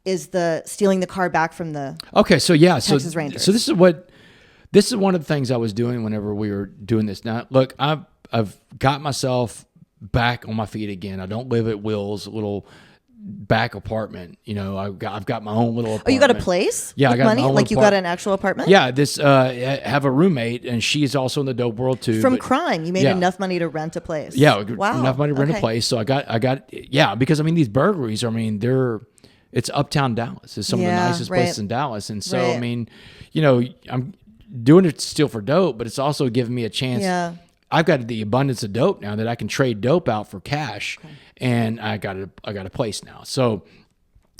is the stealing the car back from the Texas Rangers. So this is one of the things I was doing whenever we were doing this. Now, look, I've got myself back on my feet again. I don't live at Will's little back apartment. I've got my own little apartment. Oh, you got a place? Yeah, I got money. My own like you got an actual apartment? Yeah, I have a roommate, and she's also in the dope world too. From crime, you made enough money to rent a place. Yeah, enough money to rent a place. So I got because these burglaries. It's uptown Dallas. It's some of the nicest places in Dallas. And so, Right. I mean, you know, I'm doing it still for dope, but it's also giving me a chance. Yeah. I've got the abundance of dope now that I can trade dope out for cash, and I got a place now. So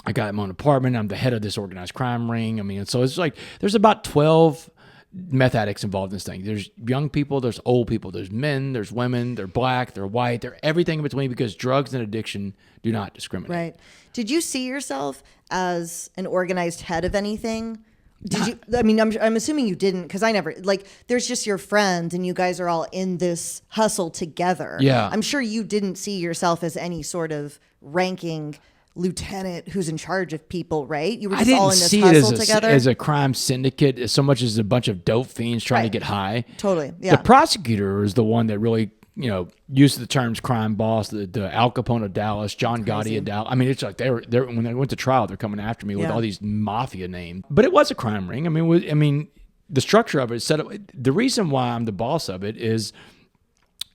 I got my own apartment. I'm the head of this organized crime ring. I mean, so it's like there's about 12 meth addicts involved in this thing. There's young people, there's old people, there's men, there's women, they're black, they're white, they're everything in between, because drugs and addiction do not discriminate. Right. Did you see yourself as an organized head of anything? Did you? I mean, I'm assuming you didn't, because I never, like, there's just your friends and you guys are all in this hustle together. Yeah. I'm sure you didn't see yourself as any sort of ranking lieutenant who's in charge of people, right? You were just all in this hustle together. As a crime syndicate, so much as a bunch of dope fiends trying to get high. Totally. Yeah. The prosecutor is the one that really, you know, used the terms crime boss, the Al Capone of Dallas, John Gotti of Dallas. I mean, it's like they were when they went to trial, they're coming after me with all these mafia names. But it was a crime ring. I mean, the structure of it is set up. The reason why I'm the boss of it is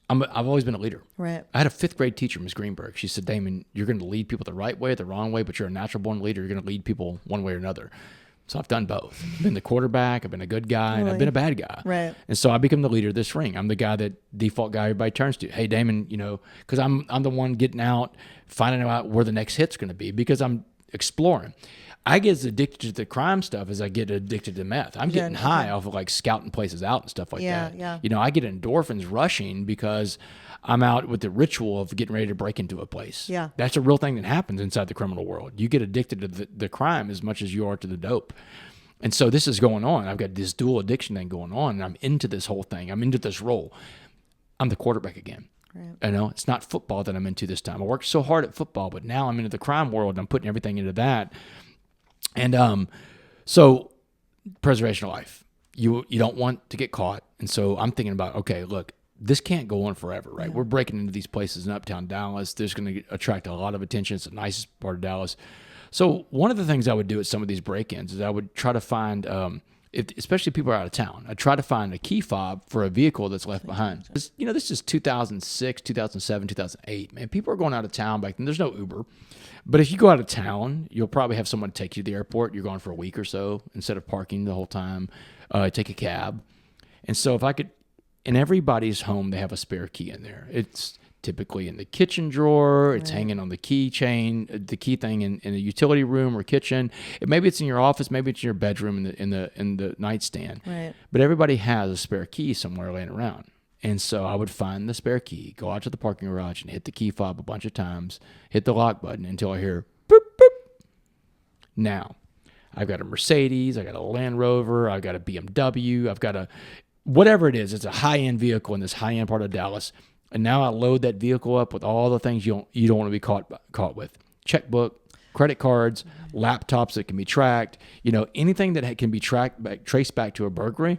I've always been a leader. Right. I had a 5th grade teacher, Ms. Greenberg. She said, Damon, you're going to lead people the right way, the wrong way, but you're a natural born leader. You're going to lead people one way or another. So I've done both. I've been the quarterback, I've been a good guy, and I've been a bad guy. Right. And so I become the leader of this ring. I'm the guy default guy everybody turns to. Hey, Damon, you know, because I'm the one getting out, finding out where the next hit's going to be, because I'm exploring. I get as addicted to the crime stuff as I get addicted to meth. I'm getting high off of like scouting places out and stuff like that. Yeah. You know, I get endorphins rushing because I'm out with the ritual of getting ready to break into a place. Yeah. That's a real thing that happens inside the criminal world. You get addicted to the crime as much as you are to the dope. And so this is going on. I've got this dual addiction thing going on, and I'm into this whole thing. I'm into this role. I'm the quarterback again. Right. You know, it's not football that I'm into this time. I worked so hard at football, but now I'm into the crime world, and I'm putting everything into that. And so preservation of life. You don't want to get caught. And so I'm thinking about, okay, look, this can't go on forever, right? We're breaking into these places in uptown Dallas. There's going to attract a lot of attention. It's the nicest part of Dallas. So one of the things I would do at some of these break-ins is I would try to find, especially if people are out of town, I'd try to find a key fob for a vehicle that's left behind. You know, this is 2006, 2007, 2008. Man, people are going out of town back then. There's no Uber. But if you go out of town, you'll probably have someone take you to the airport. You're going for a week or so instead of parking the whole time. Take a cab. And so if I could, in everybody's home, they have a spare key in there. It's typically in the kitchen drawer. It's hanging on the keychain, the key thing in the utility room or kitchen. Maybe it's in your office. Maybe it's in your bedroom in the nightstand. Right. But everybody has a spare key somewhere laying around. And so I would find the spare key, go out to the parking garage and hit the key fob a bunch of times, hit the lock button until I hear boop, boop. Now, I've got a Mercedes, I got a Land Rover, I've got a BMW, I've got whatever it is. It's a high-end vehicle in this high-end part of Dallas. And now I load that vehicle up with all the things you don't want to be caught with. Checkbook, credit cards, laptops that can be tracked, you know, anything that can be traced back to a burglary.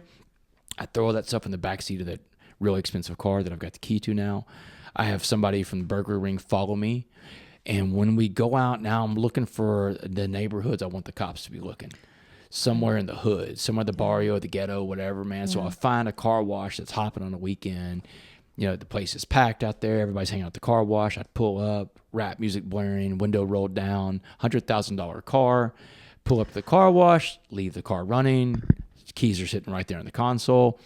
I throw all that stuff in the backseat of that really expensive car that I've got the key to now. I have somebody from the burglary ring follow me. And when we go out now, I'm looking for the neighborhoods I want the cops to be looking. Somewhere in the hood, somewhere in the barrio, the ghetto, whatever, man. So I find a car wash that's hopping on a weekend. You know, the place is packed out there. Everybody's hanging out at the car wash. I'd pull up, rap music blaring, window rolled down, $100,000 car, pull up to the car wash, leave the car running. Keys are sitting right there in the console.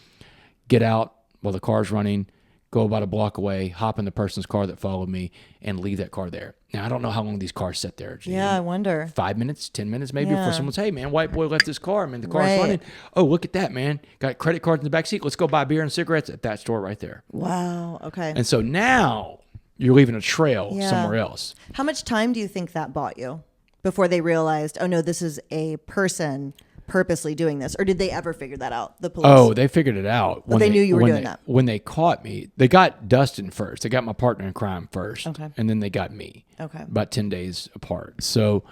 Get out while the car's running, go about a block away, hop in the person's car that followed me, and leave that car there. Now, I don't know how long these cars sit there. Jeannine. Yeah, I wonder. 5 minutes, 10 minutes maybe before someone says, hey, man, white boy left his car. Man, the car's running. Oh, look at that, man. Got credit cards in the back seat. Let's go buy beer and cigarettes at that store right there. Wow, okay. And so now you're leaving a trail somewhere else. How much time do you think that bought you before they realized, oh, no, this is a person purposely doing this? Or did they ever figure that out, the police? Oh, they figured it out. But they knew you were doing that. When they caught me, they got Dustin first. They got my partner in crime first. Okay. And then they got me. Okay. About 10 days apart. So,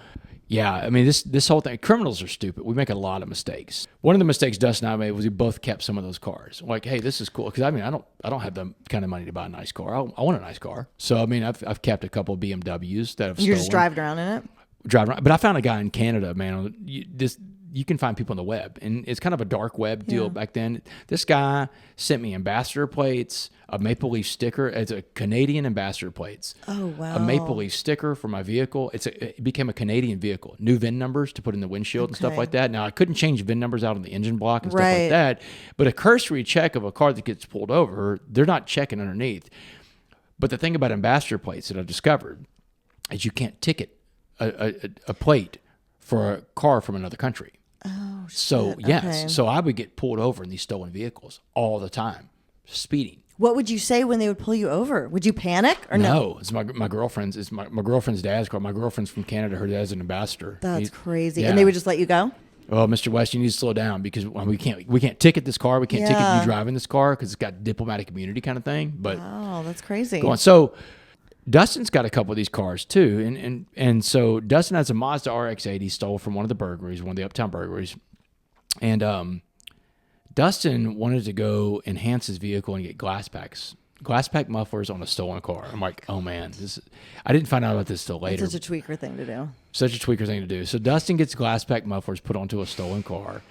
yeah, I mean, this whole thing, criminals are stupid. We make a lot of mistakes. One of the mistakes Dustin and I made was we both kept some of those cars. Like, hey, this is cool. Because, I mean, I don't have the kind of money to buy a nice car. I want a nice car. So, I mean, I've kept a couple of BMWs that I've stolen. You're just driving around in it? Driving around. But I found a guy in Canada, man. you can find people on the web, and it's kind of a dark web deal back then. This guy sent me ambassador plates, a Maple Leaf sticker. It's a Canadian ambassador plates. Oh, wow. A Maple Leaf sticker for my vehicle. It became a Canadian vehicle. New VIN numbers to put in the windshield and stuff like that. Now, I couldn't change VIN numbers out on the engine block and stuff like that, but a cursory check of a car that gets pulled over, they're not checking underneath. But the thing about ambassador plates that I've discovered is you can't ticket a plate for a car from another country. Oh, shit. So, yes. Okay. So I would get pulled over in these stolen vehicles all the time, speeding. What would you say when they would pull you over? Would you panic or no? No, it's my girlfriend's. It's my girlfriend's dad's car. My girlfriend's from Canada. Her dad's an ambassador. That's crazy. Yeah. And they would just let you go? Oh, Mr. West, you need to slow down because we can't ticket this car. We can't ticket you driving this car because it's got diplomatic immunity kind of thing. But oh, that's crazy. go on. So Dustin's got a couple of these cars too, and so Dustin has a Mazda RX-8 he stole from one of the burglaries, one of the Uptown burglaries, and Dustin wanted to go enhance his vehicle and get glass pack mufflers on a stolen car. I'm like, oh man, I didn't find out about this till later. It's such a tweaker thing to do. Such a tweaker thing to do. So Dustin gets glass pack mufflers put onto a stolen car.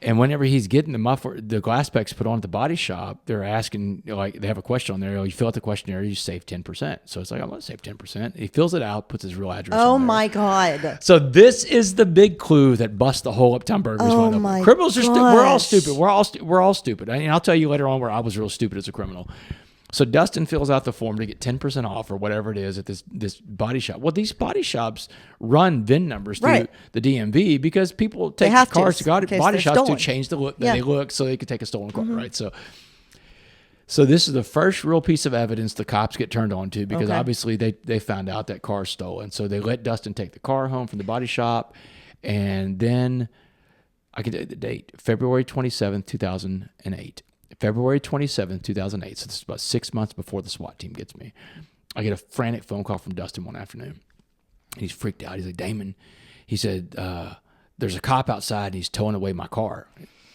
And whenever he's getting the glass packs put on at the body shop, they're asking, they have a question on there. You fill out the questionnaire, you save 10%. So it's like, I'm going to save 10%. He fills it out, puts his real address on there. Oh my God. So this is the big clue that busts the whole Uptown burglary. Oh my Criminals are stupid. We're all gosh. stupid. We're all stupid. And I'll tell you later on where I was real stupid as a criminal. So Dustin fills out the form to get 10% off or whatever it is at this body shop. Well, these body shops run VIN numbers through the DMV because people take cars to body shops to change the look that they look so they could take a stolen car, right? So this is the first real piece of evidence the cops get turned on to because obviously they found out that car's stolen. So they let Dustin take the car home from the body shop, and then I can tell you the date, February 27th, 2008. February 27th, 2008. So this is about 6 months before the SWAT team gets me. I get a frantic phone call from Dustin one afternoon. And he's freaked out. He's like, Damon, he said, there's a cop outside and he's towing away my car.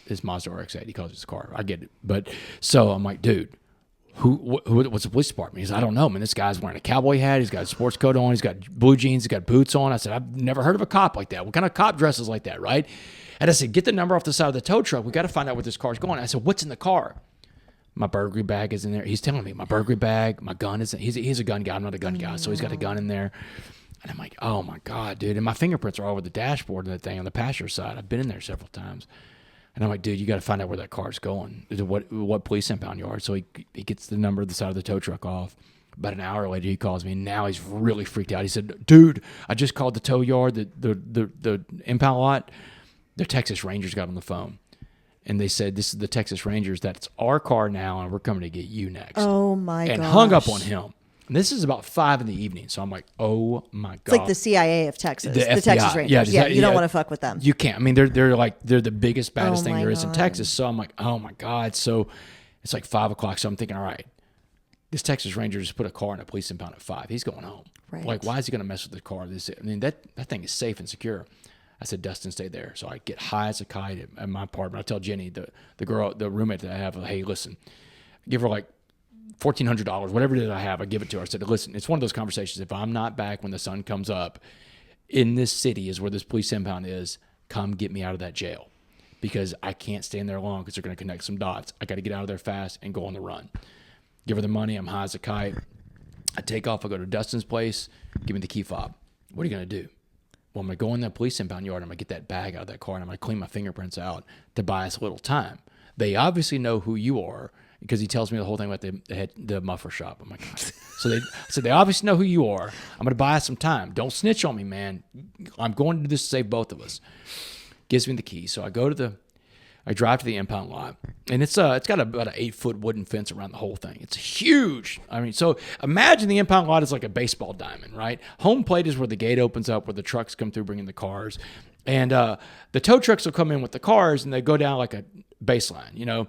His Mazda RX-8. He calls it his car. I get it. But so I'm like, dude, what's the police department? He says, I don't know, man. This guy's wearing a cowboy hat. He's got a sports coat on. He's got blue jeans. He's got boots on. I said, I've never heard of a cop like that. What kind of cop dresses like that, right? And I said, get the number off the side of the tow truck. We got to find out where this car's going. I said, what's in the car? My burglary bag is in there. He's telling me my burglary bag, my gun is in. He's a gun guy. I'm not a gun guy. So he's got a gun in there. And I'm like, oh my God, dude. And my fingerprints are all over the dashboard and that thing on the passenger side. I've been in there several times. And I'm like, dude, you got to find out where that car's going. What police impound yard. So he gets the number of the side of the tow truck off. About an hour later, he calls me, and now he's really freaked out. He said, dude, I just called the tow yard, the impound lot. The Texas Rangers got on the phone, and they said, this is the Texas Rangers. That's our car now, and we're coming to get you next. Oh, my God. And hung up on him. And this is about 5 PM. So I'm like, oh, my God. It's like the CIA of Texas. The FBI. Texas Rangers. Yeah, you don't want to fuck with them. You can't. I mean, they're the biggest, baddest thing there is in Texas. So I'm like, oh, my God. So it's like 5 o'clock. So I'm thinking, all right, this Texas Ranger just put a car in a police impound at 5. He's going home. Right. Like, why is he going to mess with the car? That thing is safe and secure. I said, Dustin, stay there. So I get high as a kite at my apartment. I tell Jenny, the girl, the roommate that I have, hey, listen, give her like $1,400, whatever it is I have, I give it to her. I said, listen, it's one of those conversations. If I'm not back when the sun comes up, in this city is where this police impound is, come get me out of that jail because I can't stay in there long because they're going to connect some dots. I got to get out of there fast and go on the run. Give her the money. I'm high as a kite. I take off. I go to Dustin's place. Give me the key fob. What are you going to do? Well, I'm going to go in that police impound yard. I'm going to get that bag out of that car, and I'm going to clean my fingerprints out to buy us a little time. They obviously know who you are because he tells me the whole thing about the muffler shop. I'm like, so they obviously know who you are. I'm going to buy us some time. Don't snitch on me, man. I'm going to do this to save both of us. Gives me the key. So I drive to the impound lot, and it's got about an 8-foot wooden fence around the whole thing. It's huge. I mean, so imagine the impound lot is like a baseball diamond, right? Home plate is where the gate opens up, where the trucks come through bringing the cars. And the tow trucks will come in with the cars, and they go down like a baseline,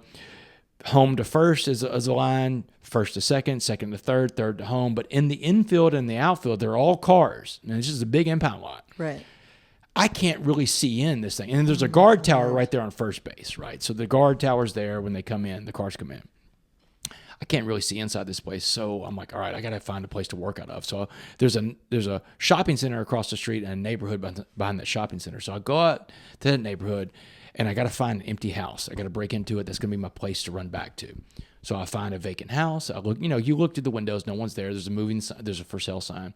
Home to first is a line, first to second, second to third, third to home. But in the infield and the outfield, they're all cars. And this is a big impound lot. Right. I can't really see in this thing. And there's a guard tower right there on first base, right? So the guard tower's there when they come in, the cars come in. I can't really see inside this place. So I'm like, all right, I got to find a place to work out of. So there's a shopping center across the street and a neighborhood behind that shopping center. So I go out to that neighborhood and I got to find an empty house. I got to break into it. That's going to be my place to run back to. So I find a vacant house. I look, you look through the windows, no one's there. There's a for sale sign.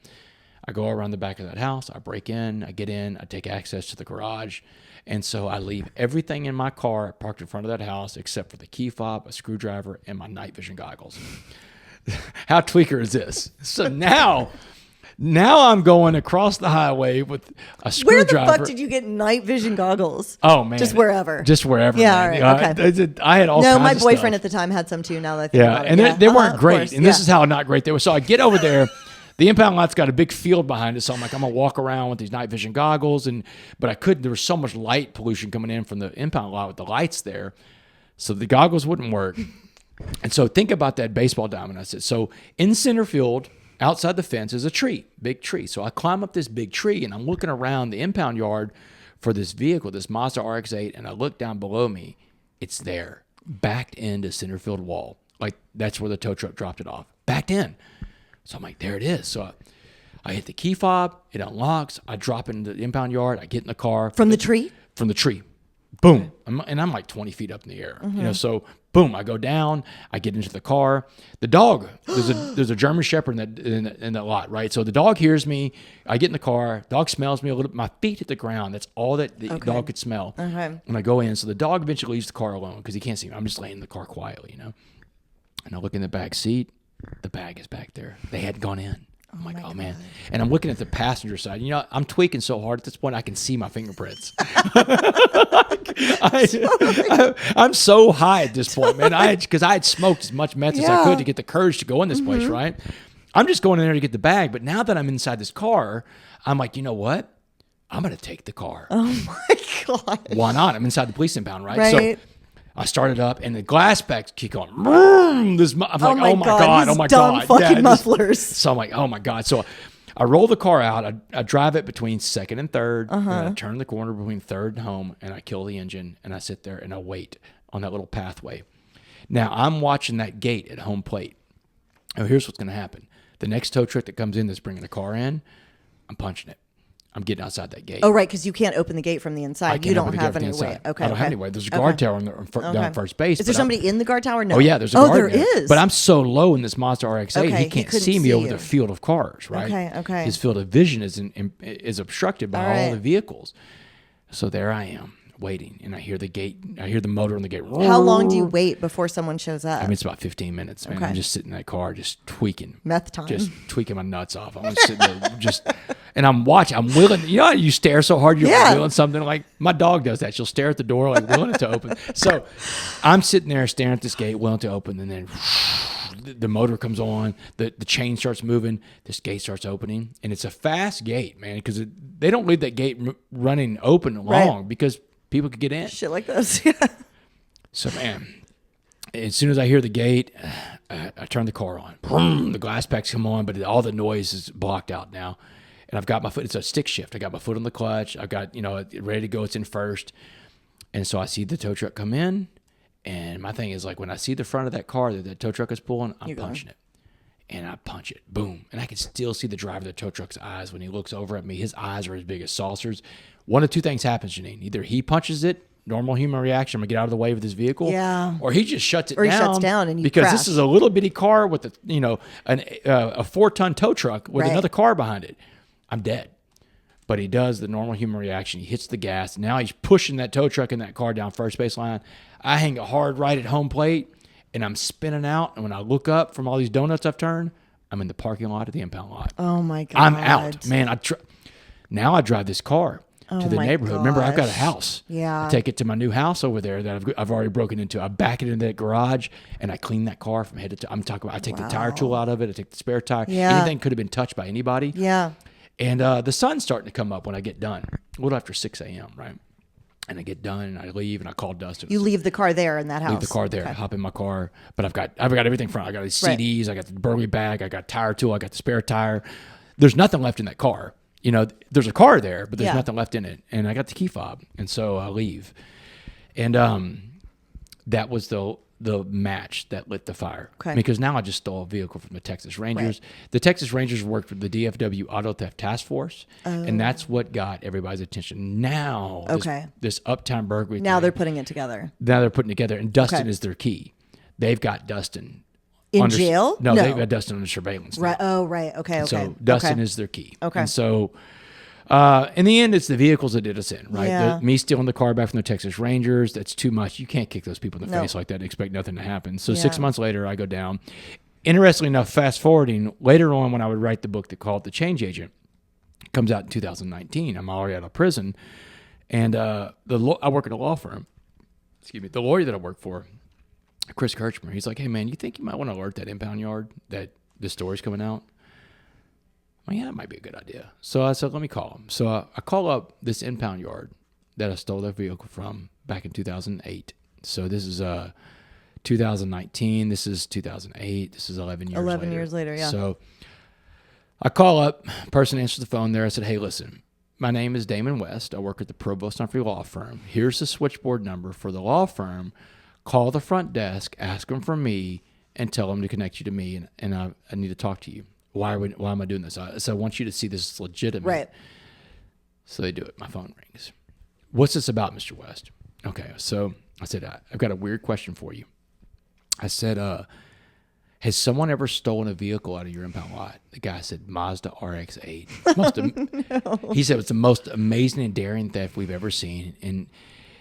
I go around the back of that house. I break in, I get in, I take access to the garage. And so I leave everything in my car parked in front of that house except for the key fob, a screwdriver, and my night vision goggles. How tweaker is this? So now I'm going across the highway with a screwdriver. Where the fuck did you get night vision goggles? Oh, man. Just wherever. Yeah, man. All right, okay. I had all kinds of my boyfriend stuff. at the time had some too, now that I think about it. And they weren't great. Course. And this is how not great they were. So I get over there. The impound lot's got a big field behind it, so I'm like, I'm gonna walk around with these night vision goggles, but I couldn't. There was so much light pollution coming in from the impound lot with the lights there, so the goggles wouldn't work. And so think about that baseball diamond. I said, so in center field, outside the fence is a tree, big tree. So I climb up this big tree, and I'm looking around the impound yard for this vehicle, this Mazda RX-8, and I look down below me. It's there, backed into center field wall. Like that's where the tow truck dropped it off, backed in. So I'm like, there it is. So I hit the key fob, it unlocks, I drop into the impound yard, I get in the car. From the tree? From the tree. Boom. I'm like 20 feet up in the air. So boom, I go down, I get into the car. The dog, there's a German Shepherd in that lot, right? So the dog hears me, I get in the car, dog smells me a little bit, my feet hit the ground. That's all that the dog could smell. Okay. And I go in, so the dog eventually leaves the car alone because he can't see me. I'm just laying in the car quietly, And I look in the back seat. The bag is back there. They hadn't gone in. I'm like, oh man. And I'm looking at the passenger side. I'm tweaking so hard at this point, I can see my fingerprints. I'm so high at this point, man. Because I had smoked as much meth as I could to get the courage to go in this place, right? I'm just going in there to get the bag. But now that I'm inside this car, I'm like, you know what? I'm going to take the car. Oh my God. Why not? I'm inside the police impound, right? Right. So I started up, and the glass backs keep going. I'm like, oh my God. Dumb fucking mufflers. So I'm like, oh my God. So I roll the car out. I drive it between second and third. And I turn the corner between third and home, and I kill the engine, and I sit there and I wait on that little pathway. Now I'm watching that gate at home plate. Now here's what's going to happen. The next tow truck that comes in that's bringing a car in, I'm punching it. I'm getting outside that gate. Oh, right, because you can't open the gate from the inside. You don't have any way. Okay, I don't have any way. There's a guard tower down first base. Is there somebody in the guard tower? No. Oh, yeah, there's a guard. Oh, there is. But I'm so low in this Mazda RX-8, he can't see me over the field of cars, right? Okay. His field of vision is obstructed by all the vehicles. So there I am, waiting, and I hear the gate. I hear the motor on the gate. How long do you wait before someone shows up? I mean, it's about 15 minutes, man. I'm just sitting in that car, just tweaking. Meth time. Just tweaking my nuts off. I'm sitting there, and I'm watching. I'm willing. You know how you stare so hard you're willing something? Like my dog does that. She'll stare at the door, like willing it to open. So I'm sitting there staring at this gate, willing to open, and then the motor comes on. The chain starts moving. This gate starts opening, and it's a fast gate, man, because they don't leave that gate running open long because people could get in. Shit like this. So, man, as soon as I hear the gate, I turn the car on. Boom, the glass packs come on, but all the noise is blocked out now. And I've got my foot. It's a stick shift. I got my foot on the clutch. I've got, it ready to go. It's in first. And so I see the tow truck come in. And my thing is, like, when I see the front of that car that the tow truck is pulling, I'm punching it. And I punch it. Boom. And I can still see the driver of the tow truck's eyes when he looks over at me. His eyes are as big as saucers. One of two things happens, Jeannine. Either he punches it, normal human reaction, I'm going to get out of the way with his vehicle. Yeah. Or he just shuts it down. Or he shuts down and you because crash. This is a little bitty car with a 4-ton tow truck with another car behind it. I'm dead. But he does the normal human reaction. He hits the gas. Now he's pushing that tow truck and that car down first base line. I hang a hard right at home plate, and I'm spinning out. And when I look up from all these donuts I've turned, I'm in the parking lot of the impound lot. Oh, my God. I'm out. Man, now I drive this car to the neighborhood. Gosh. Remember, I've got a house. Yeah. I take it to my new house over there that I've already broken into. I back it into that garage, and I clean that car from head to toe. I'm talking about I take the tire tool out of it. I take the spare tire. Yeah. Anything could have been touched by anybody. Yeah. And the sun's starting to come up when I get done, a little after 6 a.m., right? And I get done, and I leave, and I call Dustin. You leave the car there in that house? Leave the car there. Okay. I hop in my car, but I've got everything from. I got these CDs, I got the Burley bag, I got tire tool, I got the spare tire. There's nothing left in that car. There's a car there, but there's nothing left in it. And I got the key fob, and so I leave. And that was the the match that lit the fire. Okay. Because now I just stole a vehicle from the Texas Rangers. Right. The Texas Rangers worked with the DFW Auto Theft Task Force, and that's what got everybody's attention. Now, this Uptown Burglary. Now they're putting it together. And Dustin is their key. They've got Dustin in jail. No, they've got Dustin under surveillance. Right. Oh, right. Okay. So Dustin is their key. Okay. And so. In the end, it's the vehicles that did us in, right? Yeah. Me stealing the car back from the Texas Rangers, that's too much. You can't kick those people in the face like that and expect nothing to happen. So 6 months later, I go down. Interestingly enough, fast forwarding, later on when I would write the book that called The Change Agent, it comes out in 2019. I'm already out of prison. And I work at a law firm. Excuse me. The lawyer that I work for, Chris Kirchmer, he's like, hey, man, you think you might want to alert that impound yard that this story's coming out? Well, yeah, that might be a good idea. So I said, let me call him. So I call up this impound yard that I stole their vehicle from back in 2008. So this is 2019. This is 2008. This is 11 years later. 11 years later, yeah. So I call up, person answers the phone there. I said, hey, listen, my name is Damon West. I work at the Provost Humphrey Law Firm. Here's the switchboard number for the law firm. Call the front desk, ask them for me, and tell them to connect you to me, and I need to talk to you. Why am I doing this? So I want you to see this is legitimate. Right. So they do it. My phone rings. What's this about, Mr. West? Okay. So I said, I've got a weird question for you. I said, has someone ever stolen a vehicle out of your impound lot? The guy said, Mazda RX-8. No. He said, it's the most amazing and daring theft we've ever seen. And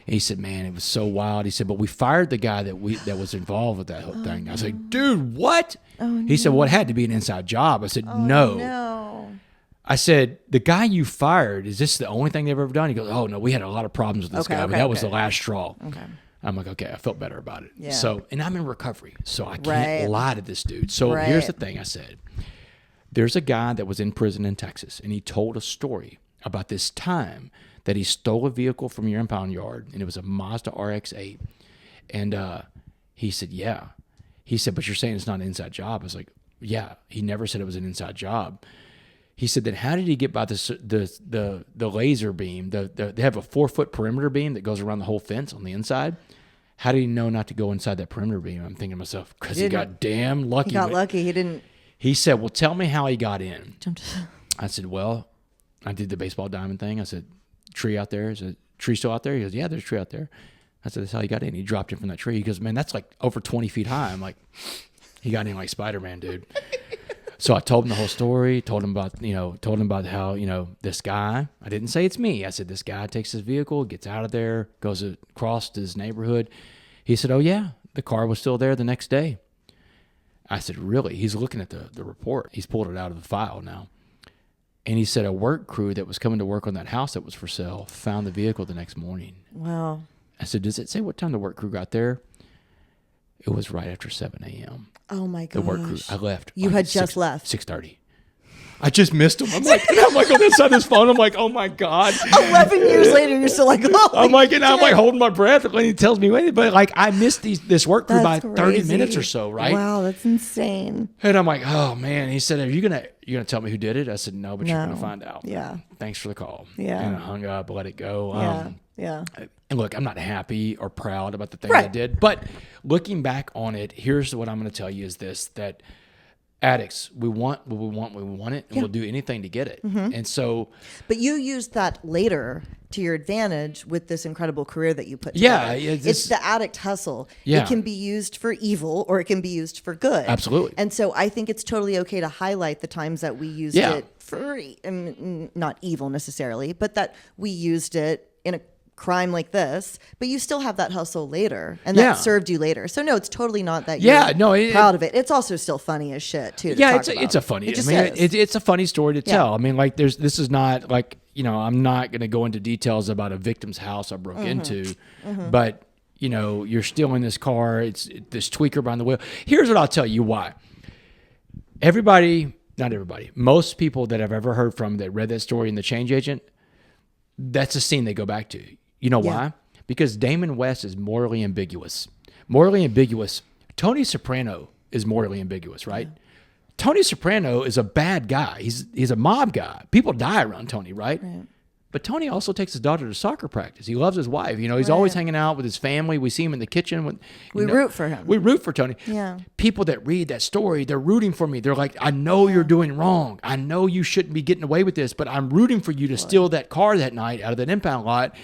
he said, man, it was so wild. He said, but we fired the guy that was involved with that whole thing. I was like, dude, what? He said, well, it had to be an inside job. I said, no. I said, the guy you fired, is this the only thing they've ever done? He goes, oh, no, we had a lot of problems with this guy, but that was the last straw. Okay. I'm like, okay, I felt better about it. Yeah. So, and I'm in recovery, so I can't lie to this dude. So here's the thing I said. There's a guy that was in prison in Texas, and he told a story about this time that he stole a vehicle from your impound yard, and it was a Mazda RX-8. And he said, yeah. He said, but you're saying it's not an inside job. I was like, yeah. He never said it was an inside job. He said, then how did he get by the laser beam? They have a 4-foot perimeter beam that goes around the whole fence on the inside. How did he know not to go inside that perimeter beam? I'm thinking to myself, because he got damn lucky. He got lucky. He didn't. He said, well, tell me how he got in. I said, well, I did the baseball diamond thing. I said, tree out there? Is a tree still out there? He goes, yeah, there's a tree out there. I said, that's how he got in. He dropped in from that tree. He goes, man, that's like over 20 feet high. I'm like, he got in like Spider-Man, dude. So I told him the whole story, told him about how, this guy, I didn't say it's me. I said, this guy takes his vehicle, gets out of there, goes across to his neighborhood. He said, oh yeah, the car was still there the next day. I said, really? He's looking at the report. He's pulled it out of the file now. And he said a work crew that was coming to work on that house that was for sale found the vehicle the next morning. Wow. I said, does it say what time the work crew got there? It was right after 7 a.m. Oh, my gosh. The work crew. I left. You had just left. 6:30. I just missed him. I'm like on this side of this phone. I'm like, oh, my God. 11 years later, you're still like, oh, I'm like, and I'm like holding my breath when he tells me, wait, but like I missed this work crew by 30 minutes or so, right? Wow, that's insane. And I'm like, oh, man. He said, are you gonna tell me who did it? I said, no, but you're going to find out. Yeah. Thanks for the call. Yeah. And I hung up, let it go. Yeah. And look, I'm not happy or proud about the thing I did, but looking back on it, here's what I'm going to tell you is this, that addicts, we want what we want it, and we'll do anything to get it. Mm-hmm. And so, but you used that later to your advantage with this incredible career that you put together. Yeah, it's the addict hustle. Yeah. It can be used for evil or it can be used for good. Absolutely. And so I think it's totally okay to highlight the times that we used it for, not evil necessarily, but that we used it in a crime like this, but you still have that hustle later, and that served you later. So no, it's totally not that you're proud of it. It's also still funny as shit too. It's a funny. It's a funny story to tell. I mean, like this is not like I'm not going to go into details about a victim's house I broke into, but you're still in this car. It's this tweaker behind the wheel. Here's what I'll tell you why. Not everybody, most people that I've ever heard from that read that story in The Change Agent, that's a scene they go back to. You know why? Because Damon West is morally ambiguous. Morally ambiguous. Tony Soprano is morally ambiguous, right? Yeah. Tony Soprano is a bad guy. He's a mob guy. People die around Tony, right? But Tony also takes his daughter to soccer practice. He loves his wife. He's always hanging out with his family. We see him in the kitchen. We root for him. We root for Tony. Yeah. People that read that story, they're rooting for me. They're like, I know you're doing wrong. I know you shouldn't be getting away with this, but I'm rooting for you to steal that car that night out of that impound lot.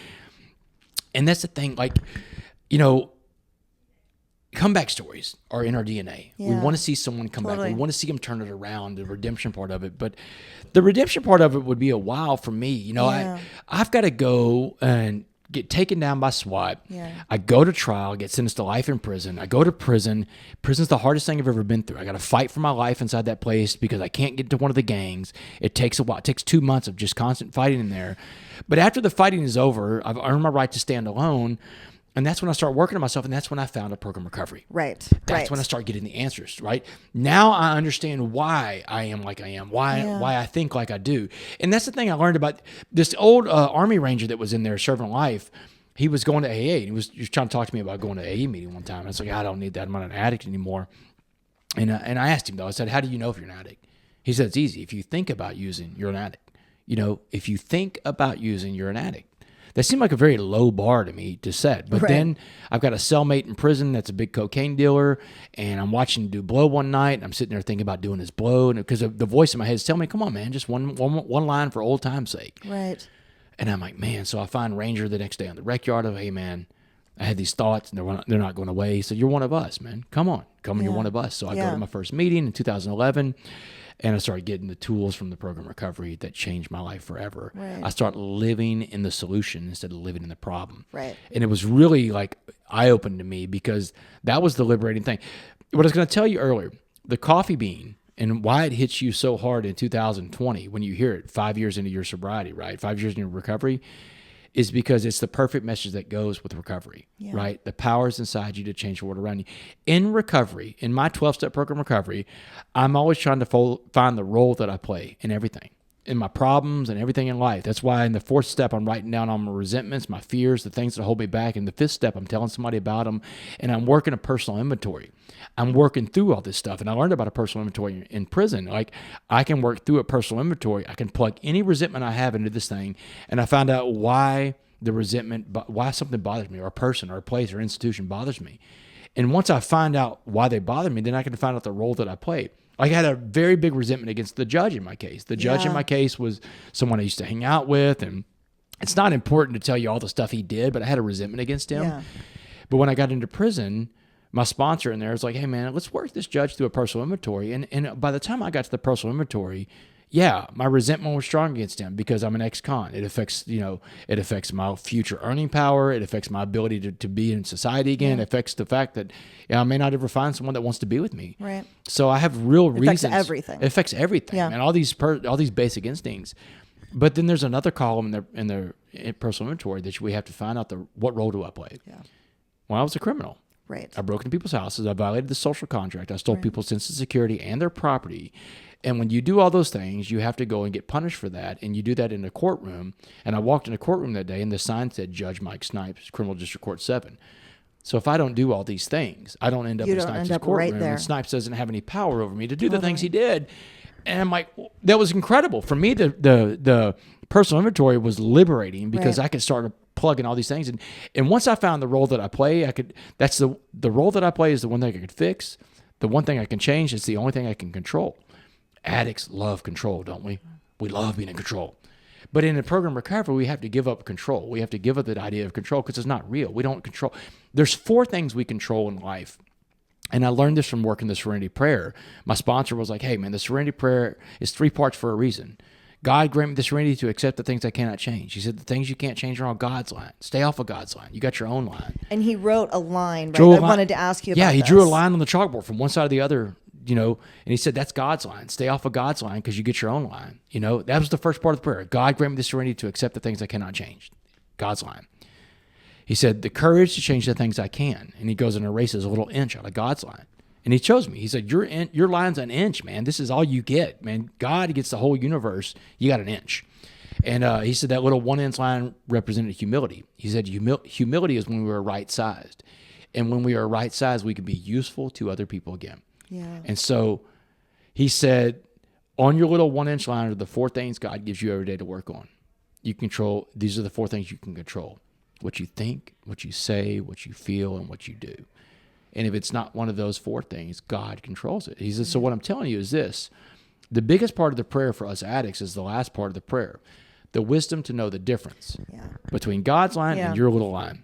And that's the thing, comeback stories are in our DNA. Yeah. We want to see someone come back. Totally. We want to see them turn it around, the redemption part of it. But the redemption part of it would be a while for me. I've got to go and get taken down by SWAT. Yeah. I go to trial, get sentenced to life in prison. I go to prison. Prison's the hardest thing I've ever been through. I got to fight for my life inside that place because I can't get to one of the gangs. It takes a while. It takes 2 months of just constant fighting in there. But after the fighting is over, I've earned my right to stand alone. And that's when I start working on myself, and that's when I found a program recovery. Right. That's when I start getting the answers, right? Now I understand why I am like I am, why I think like I do. And that's the thing I learned about this old Army Ranger that was in there serving life. He was going to AA, and he was trying to talk to me about going to AA meeting one time. I was like, I don't need that. I'm not an addict anymore. And I asked him, though, I said, how do you know if you're an addict? He said, it's easy. If you think about using, you're an addict. If you think about using, you're an addict. That seemed like a very low bar to me to set. But then I've got a cellmate in prison that's a big cocaine dealer, and I'm watching him do blow one night, and I'm sitting there thinking about doing his blow, and because the voice in my head is telling me, come on, man, just one line for old time's sake. Right. And I'm like, man, so I find Ranger the next day on the rec yard of, hey, man, I had these thoughts, and they're not going away. He said, you're one of us, man. Come on, you're one of us. So I go to my first meeting in 2011. And I started getting the tools from the program recovery that changed my life forever. Right. I started living in the solution instead of living in the problem. Right. And it was really eye-opening to me because that was the liberating thing. What I was going to tell you earlier, the coffee bean and why it hits you so hard in 2020 when you hear it 5 years into your sobriety, right? 5 years into your recovery, is because it's the perfect message that goes with recovery, right? The power's inside you to change the world around you. In recovery, in my 12-step program recovery, I'm always trying to find the role that I play in everything, in my problems and everything in life. That's why in the 4th step, I'm writing down all my resentments, my fears, the things that hold me back. In the 5th step, I'm telling somebody about them, and I'm working a personal inventory. I'm working through all this stuff, and I learned about a personal inventory in prison. I can work through a personal inventory. I can plug any resentment I have into this thing, and I found out why why something bothers me, or a person or a place or institution bothers me. And once I find out why they bother me, then I can find out the role that I play. I had a very big resentment against the judge in my case. The judge in my case was someone I used to hang out with, and it's not important to tell you all the stuff he did, but I had a resentment against him. Yeah. But when I got into prison, my sponsor in there was like, hey, man, let's work this judge through a personal inventory. And by the time I got to the personal inventory, my resentment was strong against him because I'm an ex-con. It affects my future earning power. It affects my ability to be in society again. It affects the fact that I may not ever find someone that wants to be with me. Right. So I have real reasons. Everything. It affects everything. Yeah. And all these basic instincts. But then there's another column in the personal inventory that we have to find out what role do I play. Yeah. Well, I was a criminal. Right. I broke into people's houses. I violated the social contract. I stole people's sense of security and their property. And when you do all those things, you have to go and get punished for that. And you do that in a courtroom. And I walked in a courtroom that day, and the sign said, Judge Mike Snipes, Criminal District Court 7. So if I don't do all these things, I don't end up in Snipes' courtroom. Right there. And Snipes doesn't have any power over me to do the things he did. And I'm like, that was incredible. For me, the personal inventory was liberating because I could start plugging all these things. And once I found the role that I play, that's the role that I play is the one thing I could fix. The one thing I can change is the only thing I can control. Addicts love control, don't we? We love being in control. But in a program recovery, we have to give up control. We have to give up that idea of control because it's not real. We don't control. There's 4 things we control in life. And I learned this from working the Serenity Prayer. My sponsor was like, hey, man, the Serenity Prayer is 3 parts for a reason. God grant me the serenity to accept the things I cannot change. He said the things you can't change are on God's line. Stay off of God's line. You got your own line. And he wrote a line, right? I wanted to ask you about he this. drew a line on the chalkboard from one side to the other, and he said, that's God's line. Stay off of God's line because you get your own line. That was the first part of the prayer. God grant me the serenity to accept the things I cannot change. God's line. He said, the courage to change the things I can. And he goes and erases a little inch out of God's line. And he chose me. He said, your line's an inch, man. This is all you get, man. God gets the whole universe. You got an inch. And he said that little 1-inch line represented humility. He said humility is when we were right-sized. And when we are right-sized, we can be useful to other people again. Yeah. And so he said, on your little 1-inch line are the 4 things God gives you every day to work on. these are the 4 things you can control: what you think, what you say, what you feel, and what you do. And if it's not one of those 4 things, God controls it. He says, so what I'm telling you is this: the biggest part of the prayer for us addicts is the last part of the prayer, the wisdom to know the difference between God's line and your little line.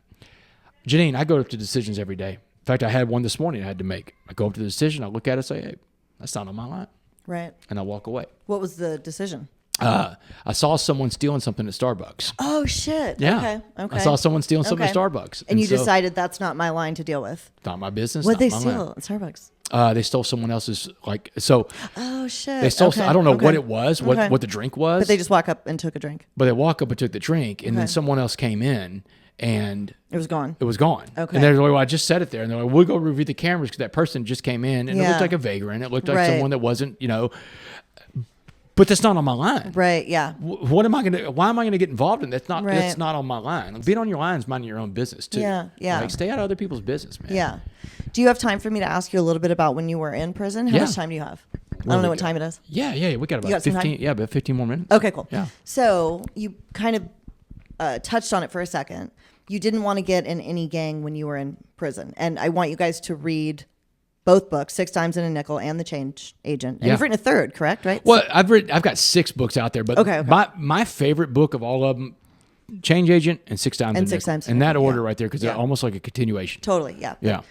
Jeannine, I go up to decisions every day. In fact, I had one this morning I had to make. I go up to the decision, I look at it and say, hey, that's not on my line. Right. And I walk away. What was the decision? I saw someone stealing something at Starbucks. Oh, shit. Yeah. Okay. I saw someone stealing something at Starbucks. And you decided that's not my line to deal with. Not my business. What'd they not my steal line. at Starbucks? They stole someone else's, so. Oh, shit. They stole, I don't know what it was, what the drink was. But they just walk up and took a drink. But they walk up and took the drink, and then someone else came in, and it was gone. It was gone. Okay. And they're like, well, I just set it there. And they're like, we'll go review the cameras because that person just came in, and it looked like a vagrant. It looked like someone that wasn't, but that's not on my line. Right, yeah. Why am I going to get involved in that? That's not on my line. Being on your line is minding your own business too. Yeah, yeah. Like, stay out of other people's business, man. Yeah. Do you have time for me to ask you a little bit about when you were in prison? How much time do you have? I don't know what time it is. Yeah. We got about 15. Yeah, about 15 more minutes. Okay, cool. Yeah. So you kind of touched on it for a second. You didn't want to get in any gang when you were in prison. And I want you guys to read both books, 6 Dimes in a Nickel and The Change Agent. And you've written a third, correct? Right? Well, I've got 6 books out there, but my favorite book of all of them, Change Agent and 6 Dimes in a Nickel. In that order right there, because they're almost like a continuation. Totally, yeah. Yeah.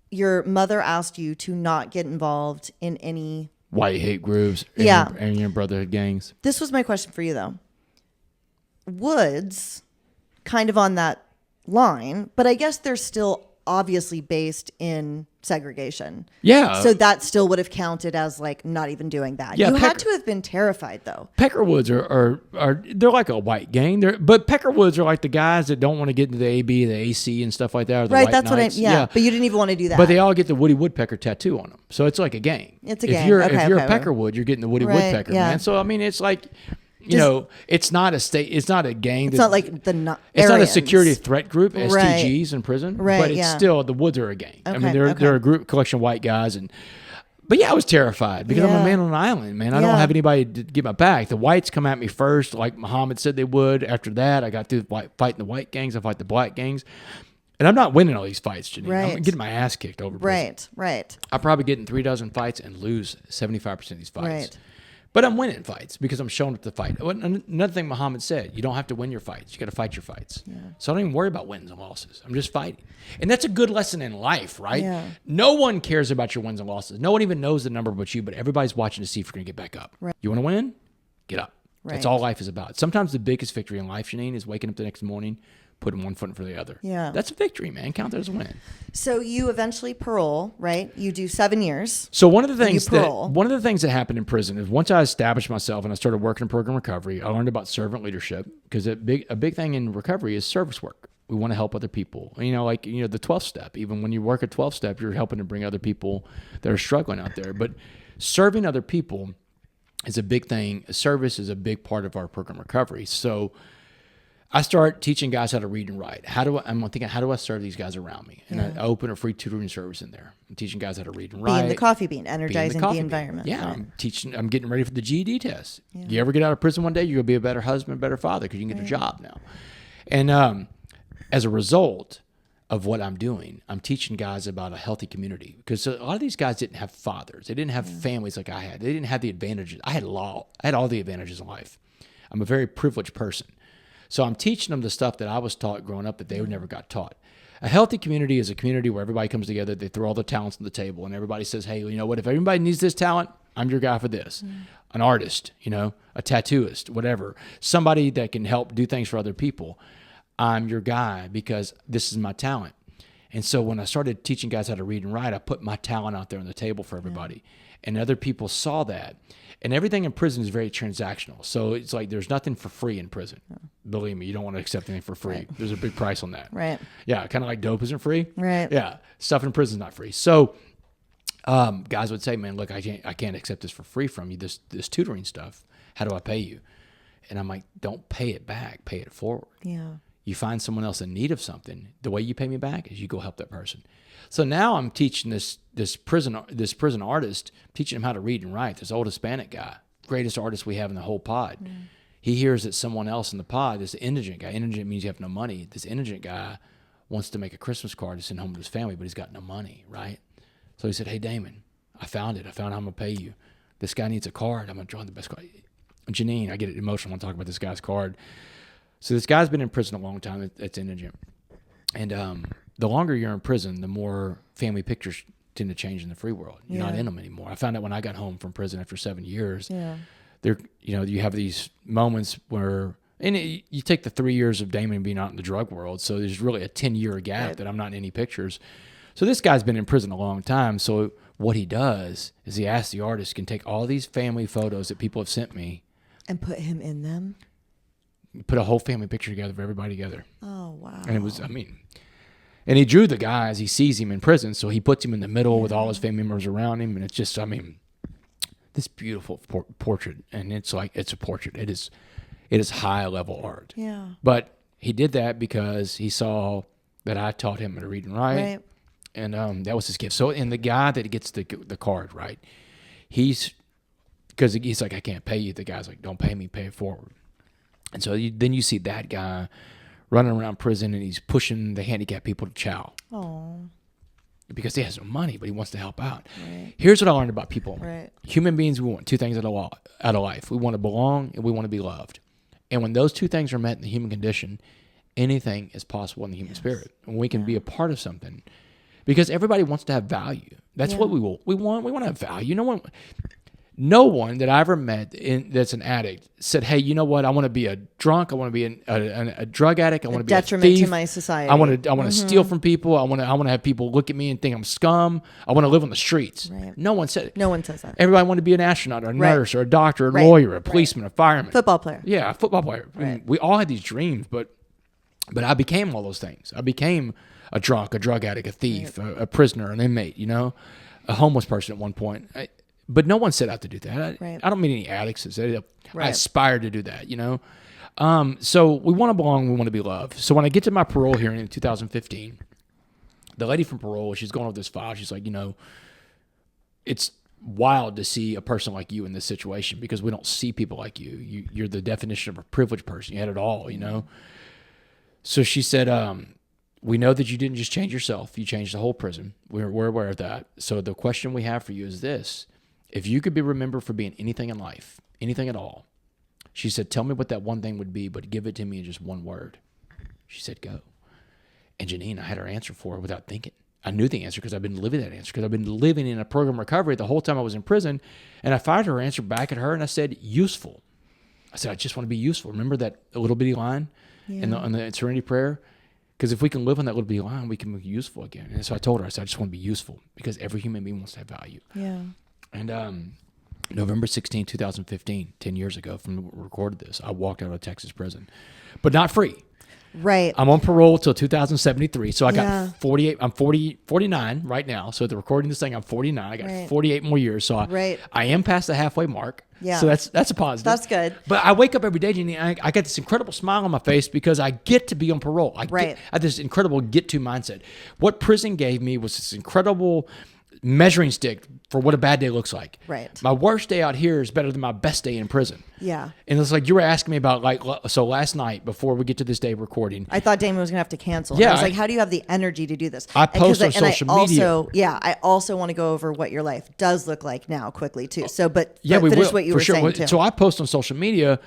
Your mother asked you to not get involved in any white hate groups and your brotherhood gangs. This was my question for you, though. Woods, kind of on that line, but I guess they're still obviously based in segregation. Yeah. So that still would have counted as like not even doing that. Yeah, you had to have been terrified though. Peckerwoods are they're like a white gang. But Peckerwoods are like the guys that don't want to get into the AB, the AC and stuff like that. Or the right, White that's Knights. what yeah. But you didn't even want to do that. But they all get the Woody Woodpecker tattoo on them. So it's like a gang. It's a gang. If you're a Peckerwood, you're getting the Woody Woodpecker, man. So I mean, it's like, it's not a gang. It's not like the it's not a security threat group, STGs in prison. Right, but it's still, the Woods are a gang. I mean, they're a group collection of white guys. But yeah, I was terrified because I'm a man on an island, man. I don't have anybody to get my back. The whites come at me first, like Muhammad said they would. After that, I got through fighting the white gangs. I fight the black gangs. And I'm not winning all these fights, Jeannine. Right. I'm getting my ass kicked over prison. Right. I probably get in 36 fights and lose 75% of these fights. Right. But I'm winning fights because I'm showing up to fight. Another thing Muhammad said, you don't have to win your fights. You got to fight your fights. Yeah. So I don't even worry about wins and losses. I'm just fighting. And that's a good lesson in life, right? Yeah. No one cares about your wins and losses. No one even knows the number but you, but everybody's watching to see if you're going to get back up. Right. You want to win? Get up. Right. That's all life is about. Sometimes the biggest victory in life, Jeannine, is waking up the next morning, putting one foot in front of the other. Yeah. That's a victory, man. Count that as a win. So you eventually parole, right? You do 7 years. So one of the things that happened in prison is once I established myself and I started working in program recovery, I learned about servant leadership because a big thing in recovery is service work. We want to help other people. The 12th step, even when you work a 12th step, you're helping to bring other people that are struggling out there. But serving other people is a big thing. Service is a big part of our program recovery. So I start teaching guys how to read and write. I'm thinking, how do I serve these guys around me? And I open a free tutoring service in there. I'm teaching guys how to read and write. Being the coffee bean, energizing the environment. Yeah, right. I'm getting ready for the GED test. Yeah. You ever get out of prison one day, you're going to be a better husband, better father because you can get a job now. And as a result of what I'm doing, I'm teaching guys about a healthy community because a lot of these guys didn't have fathers. They didn't have families like I had. They didn't have the advantages. I had all the advantages in life. I'm a very privileged person. So I'm teaching them the stuff that I was taught growing up that they never got taught. A healthy community is a community where everybody comes together, they throw all the talents on the table, and everybody says, hey, you know what, if everybody needs this talent, I'm your guy for this. An artist, a tattooist, whatever. Somebody that can help do things for other people. I'm your guy because this is my talent. And so when I started teaching guys how to read and write, I put my talent out there on the table for everybody. And other people saw that. And everything in prison is very transactional. So it's like there's nothing for free in prison. Believe me, you don't want to accept anything for free. Right. There's a big price on that. Right. Yeah, kind of like dope isn't free. Right. Yeah, stuff in prison is not free. So guys would say, man, look, I can't accept this for free from you, this tutoring stuff. How do I pay you? And I'm like, don't pay it back. Pay it forward. Yeah. You find someone else in need of something. The way you pay me back is you go help that person. So now I'm teaching this prison artist, teaching him how to read and write. This old Hispanic guy, greatest artist we have in the whole pod. he hears that someone else in the pod, this indigent guy, indigent means you have no money. This indigent guy wants to make a Christmas card to send home to his family, but he's got no money, right? So he said, hey, Damon, I found it. I found how I'm going to pay you. This guy needs a card. I'm going to draw the best card. Jeannine, I get emotional when I talk about this guy's card. So this guy's been in prison a long time. It's indigent. And the longer you're in prison, the more family pictures tend to change in the free world. You're not in them anymore. I found out when I got home from prison after 7 years, there, you have these moments where, and you take the 3 years of Damon being out in the drug world, so there's really a 10-year gap that I'm not in any pictures. So this guy's been in prison a long time. So what he does is he asks the artist, can take all these family photos that people have sent me and put him in them. Put a whole family picture together of everybody together. Oh, wow. And it was, and he drew the guy as he sees him in prison. So he puts him in the middle with all his family members around him. And it's just, this beautiful portrait. And it's a portrait. It is high level art. Yeah. But he did that because he saw that I taught him how to read and write. Right. And that was his gift. So, and the guy that gets the card, right, because he's like, I can't pay you. The guy's like, don't pay me, pay it forward. And so then you see that guy running around prison and he's pushing the handicapped people to chow. Oh. Because he has no money, but he wants to help out. Right. Here's what I learned about people. Right. Human beings, we want two things out of life. We want to belong and we want to be loved. And when those two things are met in the human condition, anything is possible in the human spirit. And we can be a part of something. Because everybody wants to have value. That's what we want. We want to have value. No one that I ever met that's an addict said, hey, you know what? I want to be a drunk. I want to be a drug addict. I want to be a detriment thief. to my society. I want to steal from people. I want to have people look at me and think I'm scum. I want to live on the streets. Right. No one said it. No one says that. Everybody wanted to be an astronaut or a nurse or a doctor, a lawyer, a policeman, a fireman. Football player. Yeah, a football player. Right. We all had these dreams, but I became all those things. I became a drunk, a drug addict, a thief, a prisoner, an inmate, a homeless person at one point. But no one set out to do that. I don't meet any addicts that said I aspired to do that, So we want to belong, we want to be loved. So when I get to my parole hearing in 2015, the lady from parole, she's going over this file. She's like, it's wild to see a person like you in this situation because we don't see people like you. You're the definition of a privileged person. You had it all, So she said, we know that you didn't just change yourself. You changed the whole prison. We're aware of that. So the question we have for you is this. If you could be remembered for being anything in life, anything at all, she said, tell me what that one thing would be, but give it to me in just one word. She said, go. And Jeannine, I had her answer for her without thinking. I knew the answer because I've been living that answer, because I've been living in a program recovery the whole time I was in prison. And I fired her answer back at her and I said, useful. I said, I just want to be useful. Remember that little bitty line in the Serenity Prayer? Because if we can live on that little bitty line, we can be useful again. And so I told her, I said, I just want to be useful because every human being wants to have value. Yeah. And November 16, 2015, 10 years ago from when we recorded this, I walked out of Texas prison, but not free. Right. I'm on parole till 2073. So I Yeah. got 49 right now. So at the recording this thing, I'm 49. I got 48 more years. So I am past the halfway mark. Yeah. So that's a positive. That's good. But I wake up every day, Jeannine, and I got this incredible smile on my face because I get to be on parole. I have this incredible get-to mindset. What prison gave me was this incredible measuring stick for what a bad day looks like. Right. My worst day out here is better than my best day in prison. Yeah. And it's like you were asking me about, so last night before we get to this day recording, I thought Damon was going to have to cancel. Yeah. I was like, how do you have the energy to do this? I post on social media. I also want to go over what your life does look like now quickly too. So, but we finish will, what you for were sure. saying too. So I post on social media,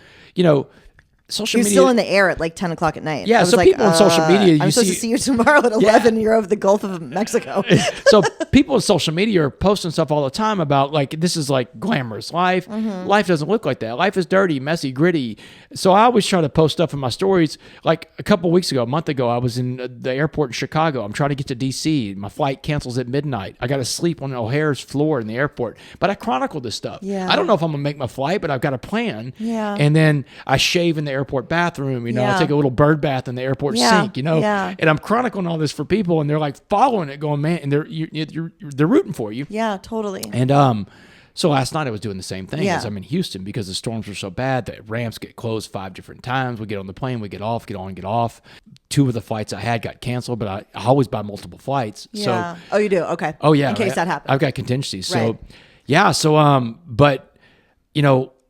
social You're media. still in the air at like 10 o'clock at night. Yeah, I was so like, people on social media, I'm supposed to see you tomorrow at 11. You're over the Gulf of Mexico. So people on social media are posting stuff all the time about this is like glamorous life. Mm-hmm. Life doesn't look like that. Life is dirty, messy, gritty. So I always try to post stuff in my stories. Like a month ago, I was in the airport in Chicago. I'm trying to get to DC. My flight cancels at midnight. I got to sleep on O'Hare's floor in the airport. But I chronicled this stuff. Yeah. I don't know if I'm going to make my flight, but I've got a plan. Yeah. And then I shave in the airport bathroom. I take a little bird bath in the airport sink, Yeah. and I'm chronicling all this for people, and they're like following it, going, man, and they're rooting for you. Yeah, totally. And so last night I was doing the same thing Yeah. as I'm in Houston because the storms were so bad that ramps get closed 5 different times. We get on the plane, we get off, get on, get off. 2 of the flights I had got canceled, but I always buy multiple flights. Yeah. So, you do? Okay. Oh yeah. In case that happens. I've got contingencies. So Right. yeah. So but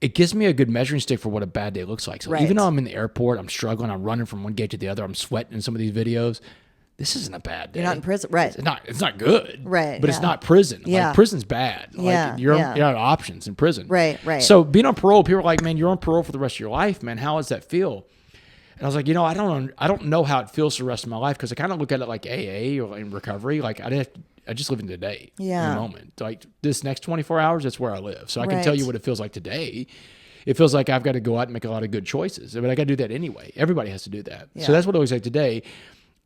it gives me a good measuring stick for what a bad day looks like. So Right. even though I'm in the airport, I'm struggling, I'm running from one gate to the other, I'm sweating in some of these videos. This isn't a bad day. You're not in prison, right? It's not good. Right, But it's yeah. not prison. Yeah. Like prison's bad. Yeah, Like you're yeah. out of options in prison. Right, right. So being on parole, people are like, man, you're on parole for the rest of your life, man. How does that feel? And I was like, I don't know how it feels the rest of my life, because I kind of look at it like AA or in recovery. Like I just live in today, in Yeah. the moment. Like this next 24 hours, that's where I live. So I can Right. tell you what it feels like today. It feels like I've got to go out and make a lot of good choices, but I got to do that anyway. Everybody has to do that. Yeah. So that's what it looks like today.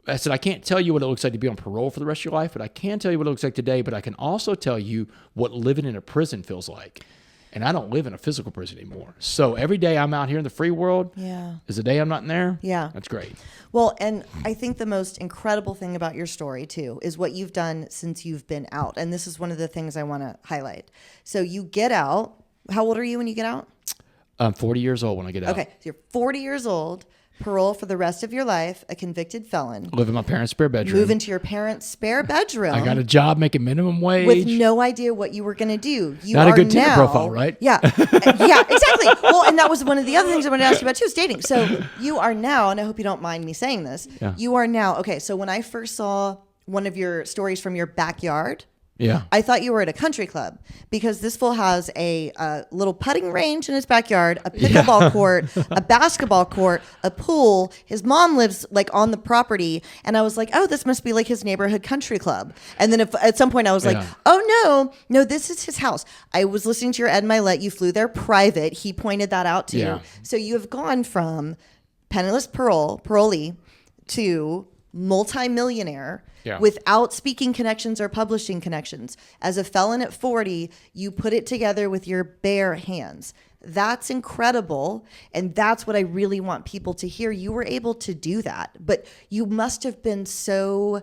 I said, I can't tell you what it looks like to be on parole for the rest of your life, but I can tell you what it looks like today, but I can also tell you what living in a prison feels like. And I don't live in a physical prison anymore. So every day I'm out here in the free world is the day I'm not in there. Yeah. That's great. Well, and I think the most incredible thing about your story too is what you've done since you've been out. And this is one of the things I want to highlight. So you get out. How old are you when you get out? I'm 40 years old when I get out. Okay. So you're 40 years old, parole for the rest of your life, a convicted felon. Live in my parents' spare bedroom. Move into your parents' spare bedroom. I got a job making minimum wage. With no idea what you were going to do. You Not are a good Tinder now, profile, right? Yeah. Yeah, exactly. Well, and that was one of the other things I wanted to ask you about too, is dating. So you are now, and I hope you don't mind me saying this, you are now, okay, so when I first saw one of your stories from your backyard, Yeah. I thought you were at a country club, because this fool has a little putting range in his backyard, a pickleball court, a basketball court, a pool. His mom lives like on the property. And I was like, oh, this must be like his neighborhood country club. And then at some point I was like, oh, no, this is his house. I was listening to your Ed Milet. You flew there private. He pointed that out to you. So you have gone from penniless parolee to multi-millionaire without speaking connections or publishing connections. As a felon at 40, you put it together with your bare hands. That's incredible. And that's what I really want people to hear. You were able to do that, but you must have been so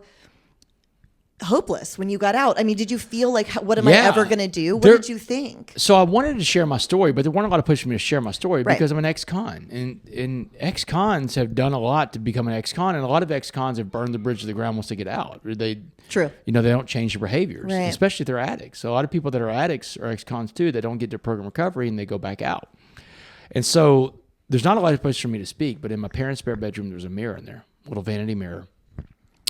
hopeless when you got out. I mean, did you feel like, what am I ever going to do? What did you think? So I wanted to share my story, but there weren't a lot of pushing me to share my story because I'm an ex-con. And ex-cons have done a lot to become an ex-con, and a lot of ex-cons have burned the bridge to the ground once they get out. True. They don't change their behaviors, Right. especially if they're addicts. So a lot of people that are addicts are ex-cons too. They don't get their program recovery, and they go back out. And so there's not a lot of place for me to speak, but in my parents' spare bedroom, there was a mirror in there, a little vanity mirror.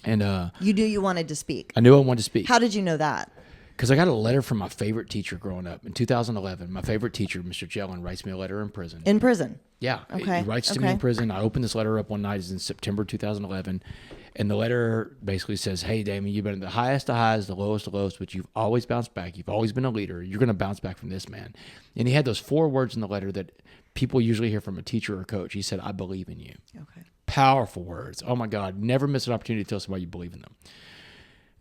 And you knew you wanted to speak. I knew I wanted to speak. How did you know that? Because I got a letter from my favorite teacher growing up in 2011. My favorite teacher, Mr. Jeannine, writes me a letter in prison. In prison? Yeah. Okay. He writes to me in prison. I opened this letter up one night. It's in September 2011. And the letter basically says, hey, Damon, you've been at the highest of highs, the lowest of lows, but you've always bounced back. You've always been a leader. You're going to bounce back from this, man. And he had those 4 words in the letter that people usually hear from a teacher or a coach. He said, I believe in you. Okay. Powerful words. Oh, my God. Never miss an opportunity to tell somebody you believe in them.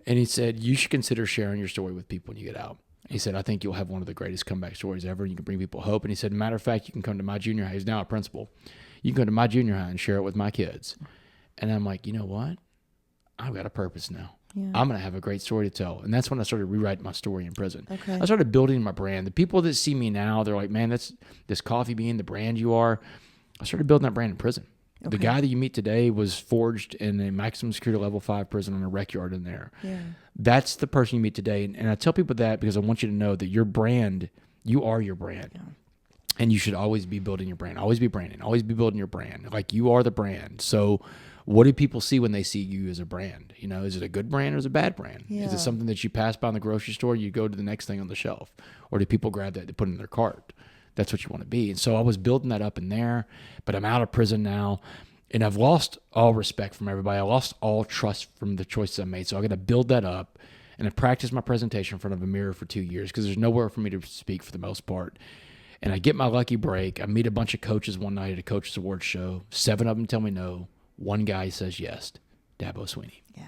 And he said, you should consider sharing your story with people when you get out. He said, I think you'll have one of the greatest comeback stories ever. You can bring people hope. And he said, matter of fact, you can come to my junior high. He's now a principal. You can go to my junior high and share it with my kids. And I'm like, you know what? I've got a purpose now. Yeah. I'm going to have a great story to tell. And that's when I started rewriting my story in prison. Okay. I started building my brand. The people that see me now, they're like, man, that's this coffee bean, the brand you are. I started building that brand in prison. Okay. The guy that you meet today was forged in a maximum security level 5 prison on a rec yard in there. Yeah. That's the person you meet today. And I tell people that because I want you to know that your brand, you are your brand. Yeah. And you should always be building your brand. Always be branding. Always be building your brand. Like you are the brand. So what do people see when they see you as a brand? Is it a good brand or is it a bad brand? Yeah. Is it something that you pass by in the grocery store, you go to the next thing on the shelf? Or do people grab that, they put it in their cart? That's what you want to be. And so I was building that up in there, but I'm out of prison now. And I've lost all respect from everybody. I lost all trust from the choices I made. So I got to build that up. And I practiced my presentation in front of a mirror for 2 years because there's nowhere for me to speak for the most part. And I get my lucky break. I meet a bunch of coaches one night at a coaches awards show. 7 of them tell me no. 1 guy says yes. Dabo Swinney. Yeah.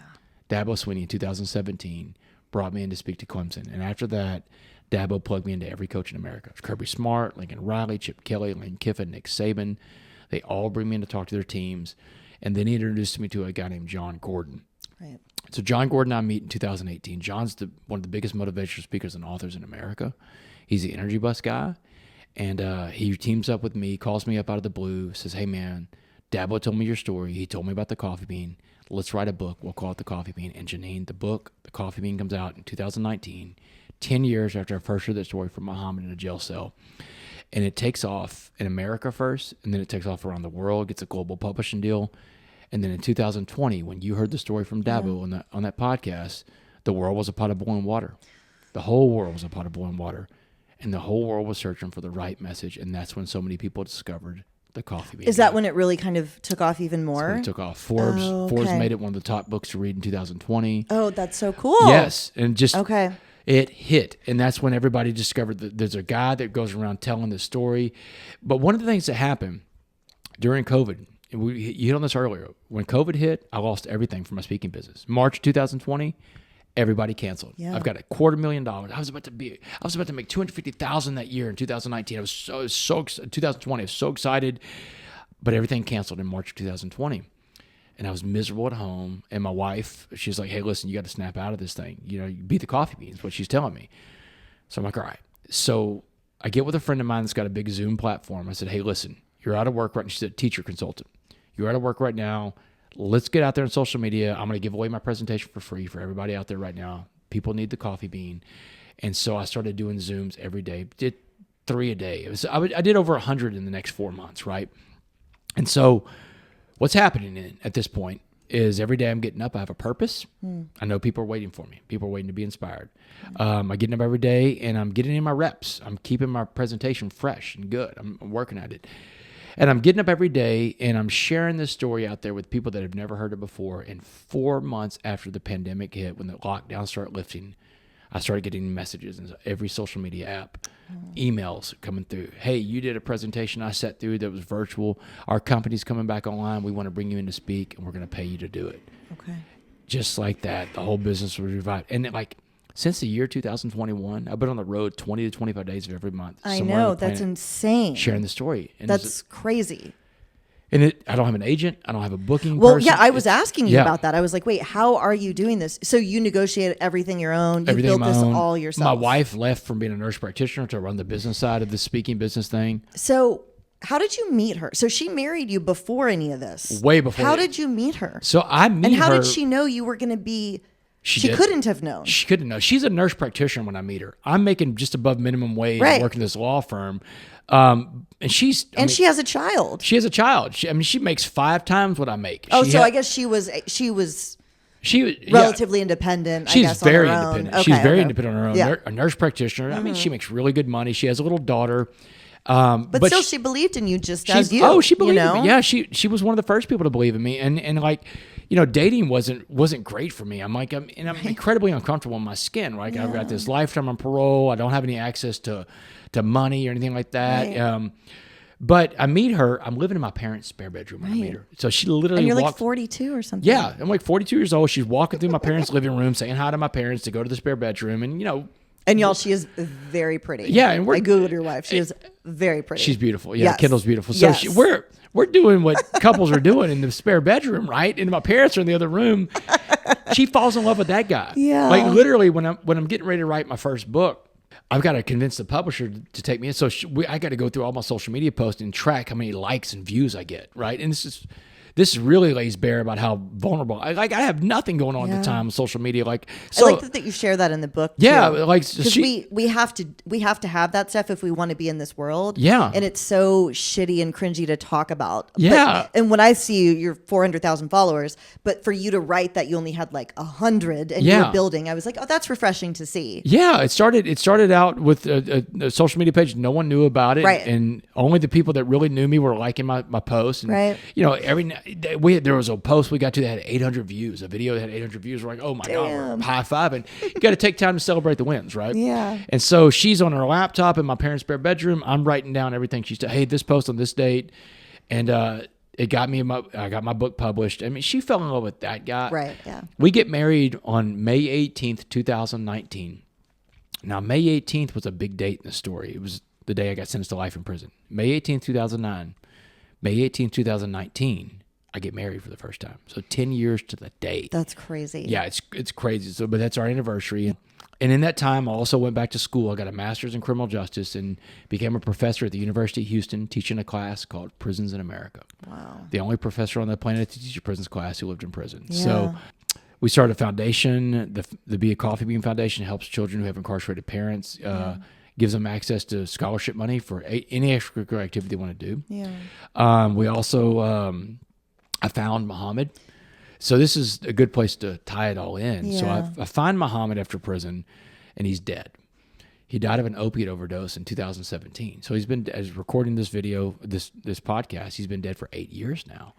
Dabo Swinney in 2017 brought me in to speak to Clemson. And after that, Dabo plugged me into every coach in America. Kirby Smart, Lincoln Riley, Chip Kelly, Lane Kiffin, Nick Saban. They all bring me in to talk to their teams. And then he introduced me to a guy named John Gordon. Right. So John Gordon and I meet in 2018. John's one of the biggest motivational speakers and authors in America. He's the Energy Bus guy. And he teams up with me, calls me up out of the blue, says, hey, man, Dabo told me your story. He told me about the coffee bean. Let's write a book. We'll call it The Coffee Bean. And Jeannine, the book, The Coffee Bean, comes out in 2019, 10 years after I first heard that story from Muhammad in a jail cell. And it takes off in America first, and then it takes off around the world, gets a global publishing deal. And then in 2020, when you heard the story from Dabo on that podcast, the world was a pot of boiling water. The whole world was a pot of boiling water. And the whole world was searching for the right message. And that's when so many people discovered the coffee bean. Is that when it really kind of took off even more? It took off. Forbes made it one of the top books to read in 2020. Oh, that's so cool. Yes. And just it hit. And that's when everybody discovered that there's a guy that goes around telling this story. But one of the things that happened during COVID, and you hit on this earlier, when COVID hit, I lost everything from my speaking business. March 2020, everybody canceled. Yeah. I've got $250,000. I was about to make $250,000 that year in 2019. I was so 2020. I was so excited, but everything canceled in March of 2020, and I was miserable at home. And my wife, she's like, "Hey, listen, you got to snap out of this thing. You beat the coffee beans." What she's telling me. So I'm like, "All right." So I get with a friend of mine that's got a big Zoom platform. I said, "Hey, listen, you're out of work right now." She's a teacher consultant. You're out of work right now. Let's get out there on social media. I'm going to give away my presentation for free for everybody out there right now. People need the coffee bean. And so I started doing Zooms every day. Did 3 a day. I did over 100 in the next 4 months, right? And so what's happening at this point is every day I'm getting up. I have a purpose. I know people are waiting for me. People are waiting to be inspired. I'm getting up every day, and I'm getting in my reps. I'm keeping my presentation fresh and good. I'm working at it. And I'm getting up every day, and I'm sharing this story out there with people that have never heard it before. And 4 months after the pandemic hit, when the lockdown started lifting, I started getting messages in every social media app, emails coming through. "Hey, you did a presentation I sat through that was virtual. Our company's coming back online. We want to bring you in to speak, and we're going to pay you to do it." Okay. Just like that, the whole business was revived. And since the year 2021, I've been on the road 20 to 25 days of every month. I know, that's insane. Sharing the story. And that's crazy. And I don't have an agent. I don't have a booking person. Yeah, I was asking you about that. I was like, wait, how are you doing this? So you negotiate everything your own. You built this all yourself. My wife left from being a nurse practitioner to run the business side of the speaking business thing. So how did you meet her? So she married you before any of this. Way before. How did you meet her? So I met her. And how did she know you were going to be... She couldn't have known. She couldn't know. She's a nurse practitioner when I meet her. I'm making just above minimum wage working this law firm. And she has a child. She has a child. She makes 5 times what I make. I guess she was relatively independent. She's very independent. Okay, she's very independent on her own. Yeah. A nurse practitioner. I mean, she makes really good money. She has a little daughter. But still, she believed in you just as you. Oh, she believed in me. Yeah, she was one of the first people to believe in me. And dating wasn't great for me. I'm incredibly uncomfortable in my skin. Right, I've got this lifetime on parole. I don't have any access to money or anything like that. Right. But I meet her. I'm living in my parents' spare bedroom when I meet her. So she literally and you're like 42 or something. Yeah, I'm like 42 years old. She's walking through my parents' living room, saying hi to my parents to go to the spare bedroom, and And y'all, she is very pretty. Yeah, and I googled your wife. She is very pretty. She's beautiful. Yeah, yes. Kendall's beautiful. So we're doing what couples are doing in the spare bedroom, right? And my parents are in the other room. She falls in love with that guy. Yeah. Like literally, when I'm getting ready to write my first book, I've got to convince the publisher to take me in. So I got to go through all my social media posts and track how many likes and views I get, right? And this really lays bare about how vulnerable. I have nothing going on at the time on social media. I like that you share that in the book. Yeah, too. Because we have to have that stuff if we want to be in this world. Yeah, and it's so shitty and cringy to talk about. Yeah, and when I see you, you're 400,000 followers, but for you to write that you only had like 100 and you were building, I was like, oh, that's refreshing to see. Yeah, it started out with a social media page. No one knew about it, right? And only the people that really knew me were liking my posts. And, right. There was a post we got to that had 800 views, a video that had 800 views. We're like, oh my God, we're high-fiving. You got to take time to celebrate the wins, right? Yeah. And so she's on her laptop in my parents' spare bedroom. I'm writing down everything she's done. Hey, this post on this date. And it got me, I got my book published. I mean, she fell in love with that guy. Right, yeah. We get married on May 18th, 2019. Now, May 18th was a big date in the story. It was the day I got sentenced to life in prison. May 18th, 2009. May 18th, 2019. I get married for the first time. So 10 years to the day. That's crazy. Yeah, it's crazy. So, but that's our anniversary. And in that time, I also went back to school. I got a master's in criminal justice and became a professor at the University of Houston, teaching a class called Prisons in America. Wow. The only professor on the planet to teach a prisons class who lived in prison. Yeah. So we started a foundation. The Be a Coffee Bean Foundation helps children who have incarcerated parents gives them access to scholarship money for any extracurricular activity they want to do. Yeah. We also, I found Muhammad. So this is a good place to tie it all in. Yeah. So I find Muhammad after prison, and he's dead. He died of an opiate overdose in 2017. So he's been, as recording this video, this podcast, he's been dead for 8 years now.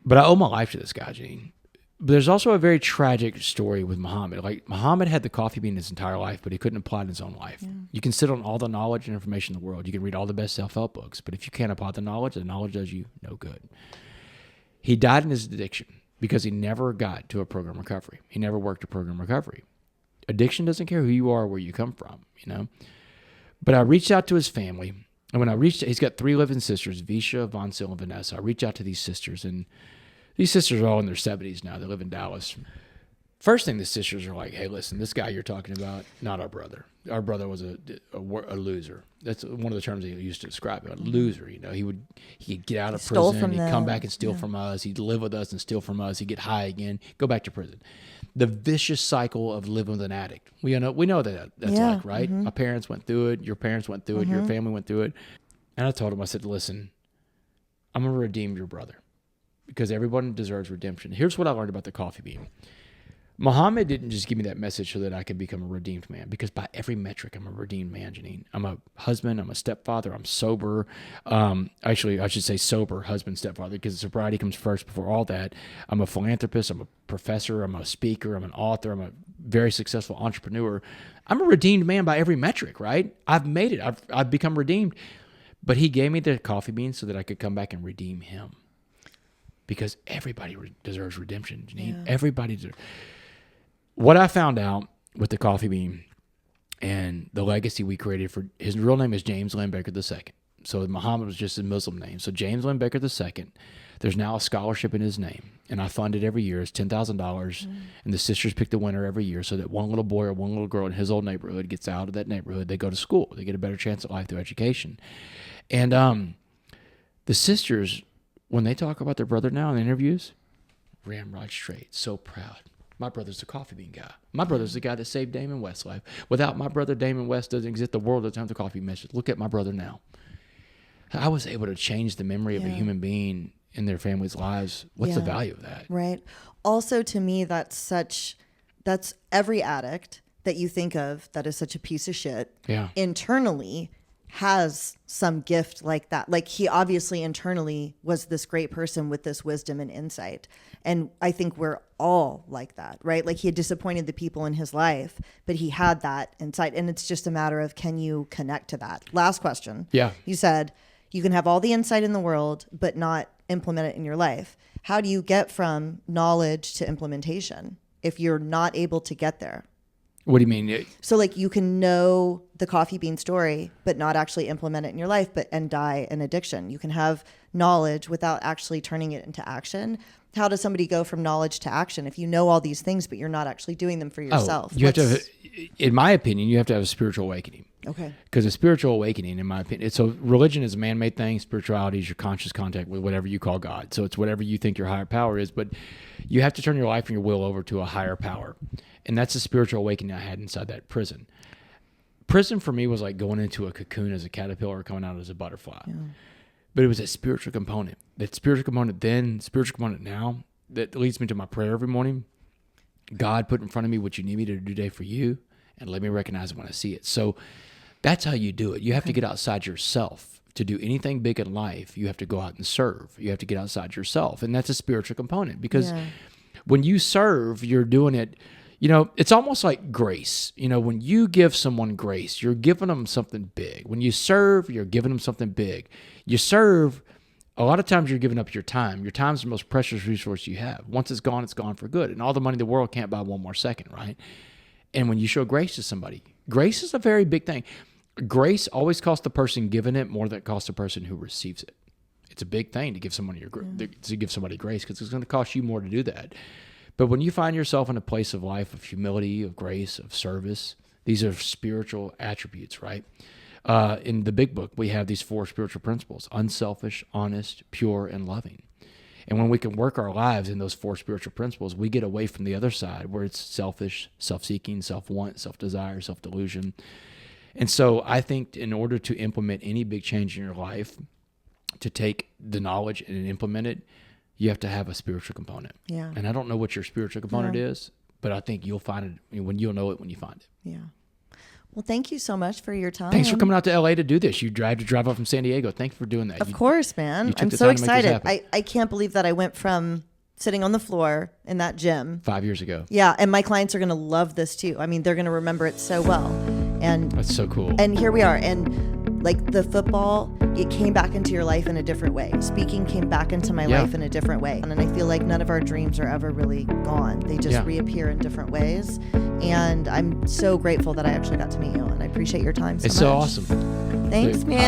But I owe my life to this guy, Jeannine. But there's also a very tragic story with Muhammad. Like, Muhammad had the coffee bean his entire life, but he couldn't apply it in his own life. Yeah. You can sit on all the knowledge and information in the world. You can read all the best self-help books, but if you can't apply the knowledge does you no good. He died in his addiction because he never got to a program recovery. He never worked a program recovery. Addiction doesn't care who you are or where you come from, you know. But I reached out to his family, and when I reached, he's got 3 living sisters, Visha, Von Sil, and Vanessa. I reached out to these sisters, and these sisters are all in their 70s now. They live in Dallas. First thing the sisters are like, hey, listen, this guy you're talking about, not our brother. Our brother was a loser. That's one of the terms he used to describe him, a loser. You know, he'd get out of prison, he'd come back and steal from us, he'd live with us and steal from us, he'd get high again, go back to prison. The vicious cycle of living with an addict. We know that's like, right? Mm-hmm. My parents went through it, your parents went through it, your family went through it. And I told him, I said, listen, I'm going to redeem your brother because everyone deserves redemption. Here's what I learned about the coffee bean. Muhammad didn't just give me that message so that I could become a redeemed man, because by every metric, I'm a redeemed man, Jeannine. I'm a husband, I'm a stepfather, I'm sober. Actually, I should say sober husband, stepfather, because sobriety comes first before all that. I'm a philanthropist, I'm a professor, I'm a speaker, I'm an author, I'm a very successful entrepreneur. I'm a redeemed man by every metric, right? I've made it. I've become redeemed. But he gave me the coffee bean so that I could come back and redeem him. Because everybody deserves redemption, Jeannine. Yeah. Everybody deserves. What I found out with the coffee bean and the legacy we created for, his real name is James Lynn Baker II. So Muhammad was just a Muslim name. So James Lynn Baker II, there's now a scholarship in his name. And I fund it every year. It's $10,000. And the sisters pick the winner every year so that one little boy or one little girl in his old neighborhood gets out of that neighborhood. They go to school. They get a better chance at life through education. And the sisters, when they talk about their brother now in interviews, ran right straight. So proud. My brother's the coffee bean guy. My brother's the guy that saved Damon West's life. Without my brother, Damon West doesn't exist. The world doesn't have the coffee message. Look at my brother now. I was able to change the memory of a human being in their family's lives. What's the value of that? Right. Also, to me, that's every addict that you think of that is such a piece of shit. Yeah. Internally has some gift like that. Like, he obviously internally was this great person with this wisdom and insight. And I think we're all like that, right? Like, he had disappointed the people in his life, but he had that insight. And it's just a matter of, can you connect to that? Last question. Yeah. You said you can have all the insight in the world, but not implement it in your life. How do you get from knowledge to implementation if you're not able to get there? What do you mean? So, like, you can know the coffee bean story, but not actually implement it in your life, and die in addiction. You can have knowledge without actually turning it into action. How does somebody go from knowledge to action if you know all these things, but you're not actually doing them for yourself? You have to have, in my opinion, you have to have a spiritual awakening. Okay. Because a spiritual awakening, in my opinion, so religion is a man-made thing. Spirituality is your conscious contact with whatever you call God. So it's whatever you think your higher power is, but you have to turn your life and your will over to a higher power. And that's the spiritual awakening I had inside that prison. Prison for me was like going into a cocoon as a caterpillar, coming out as a butterfly. Yeah. But it was a spiritual component. That spiritual component then, spiritual component now, that leads me to my prayer every morning. God, put in front of me what you need me to do today for you, and let me recognize it when I see it. So that's how you do it. You have to get outside yourself. To do anything big in life, you have to go out and serve. You have to get outside yourself. And that's a spiritual component, because when you serve, you're doing it. You know, it's almost like grace. You know, when you give someone grace, you're giving them something big. When you serve, you're giving them something big. You serve, a lot of times you're giving up your time. Your time is the most precious resource you have. Once it's gone for good. And all the money in the world can't buy one more second, right? And when you show grace to somebody, grace is a very big thing. Grace always costs the person giving it more than it costs the person who receives it. It's a big thing to give somebody grace, because it's going to cost you more to do that. But when you find yourself in a place of life of humility, of grace, of service, these are spiritual attributes, right? In the big book, we have these 4 spiritual principles: unselfish, honest, pure, and loving. And when we can work our lives in those 4 spiritual principles, we get away from the other side where it's selfish, self-seeking, self-want, self-desire, self-delusion. And so I think in order to implement any big change in your life, to take the knowledge and implement it, you have to have a spiritual component. Yeah. And I don't know what your spiritual component is, but I think you'll find it when you'll know it when you find it. Yeah. Well, thank you so much for your time. Thanks for coming out to LA to do this. You drive up from San Diego. Thanks for doing that. Of course, man. I'm so excited. I can't believe that I went from sitting on the floor in that gym 5 years ago. Yeah. And my clients are going to love this too. I mean, they're going to remember it so well. And that's so cool. And here we are. And like the football, it came back into your life in a different way. Speaking came back into my life in a different way. And I feel like none of our dreams are ever really gone. They just reappear in different ways. And I'm so grateful that I actually got to meet you. And I appreciate your time so much. It's so awesome. Thanks, man.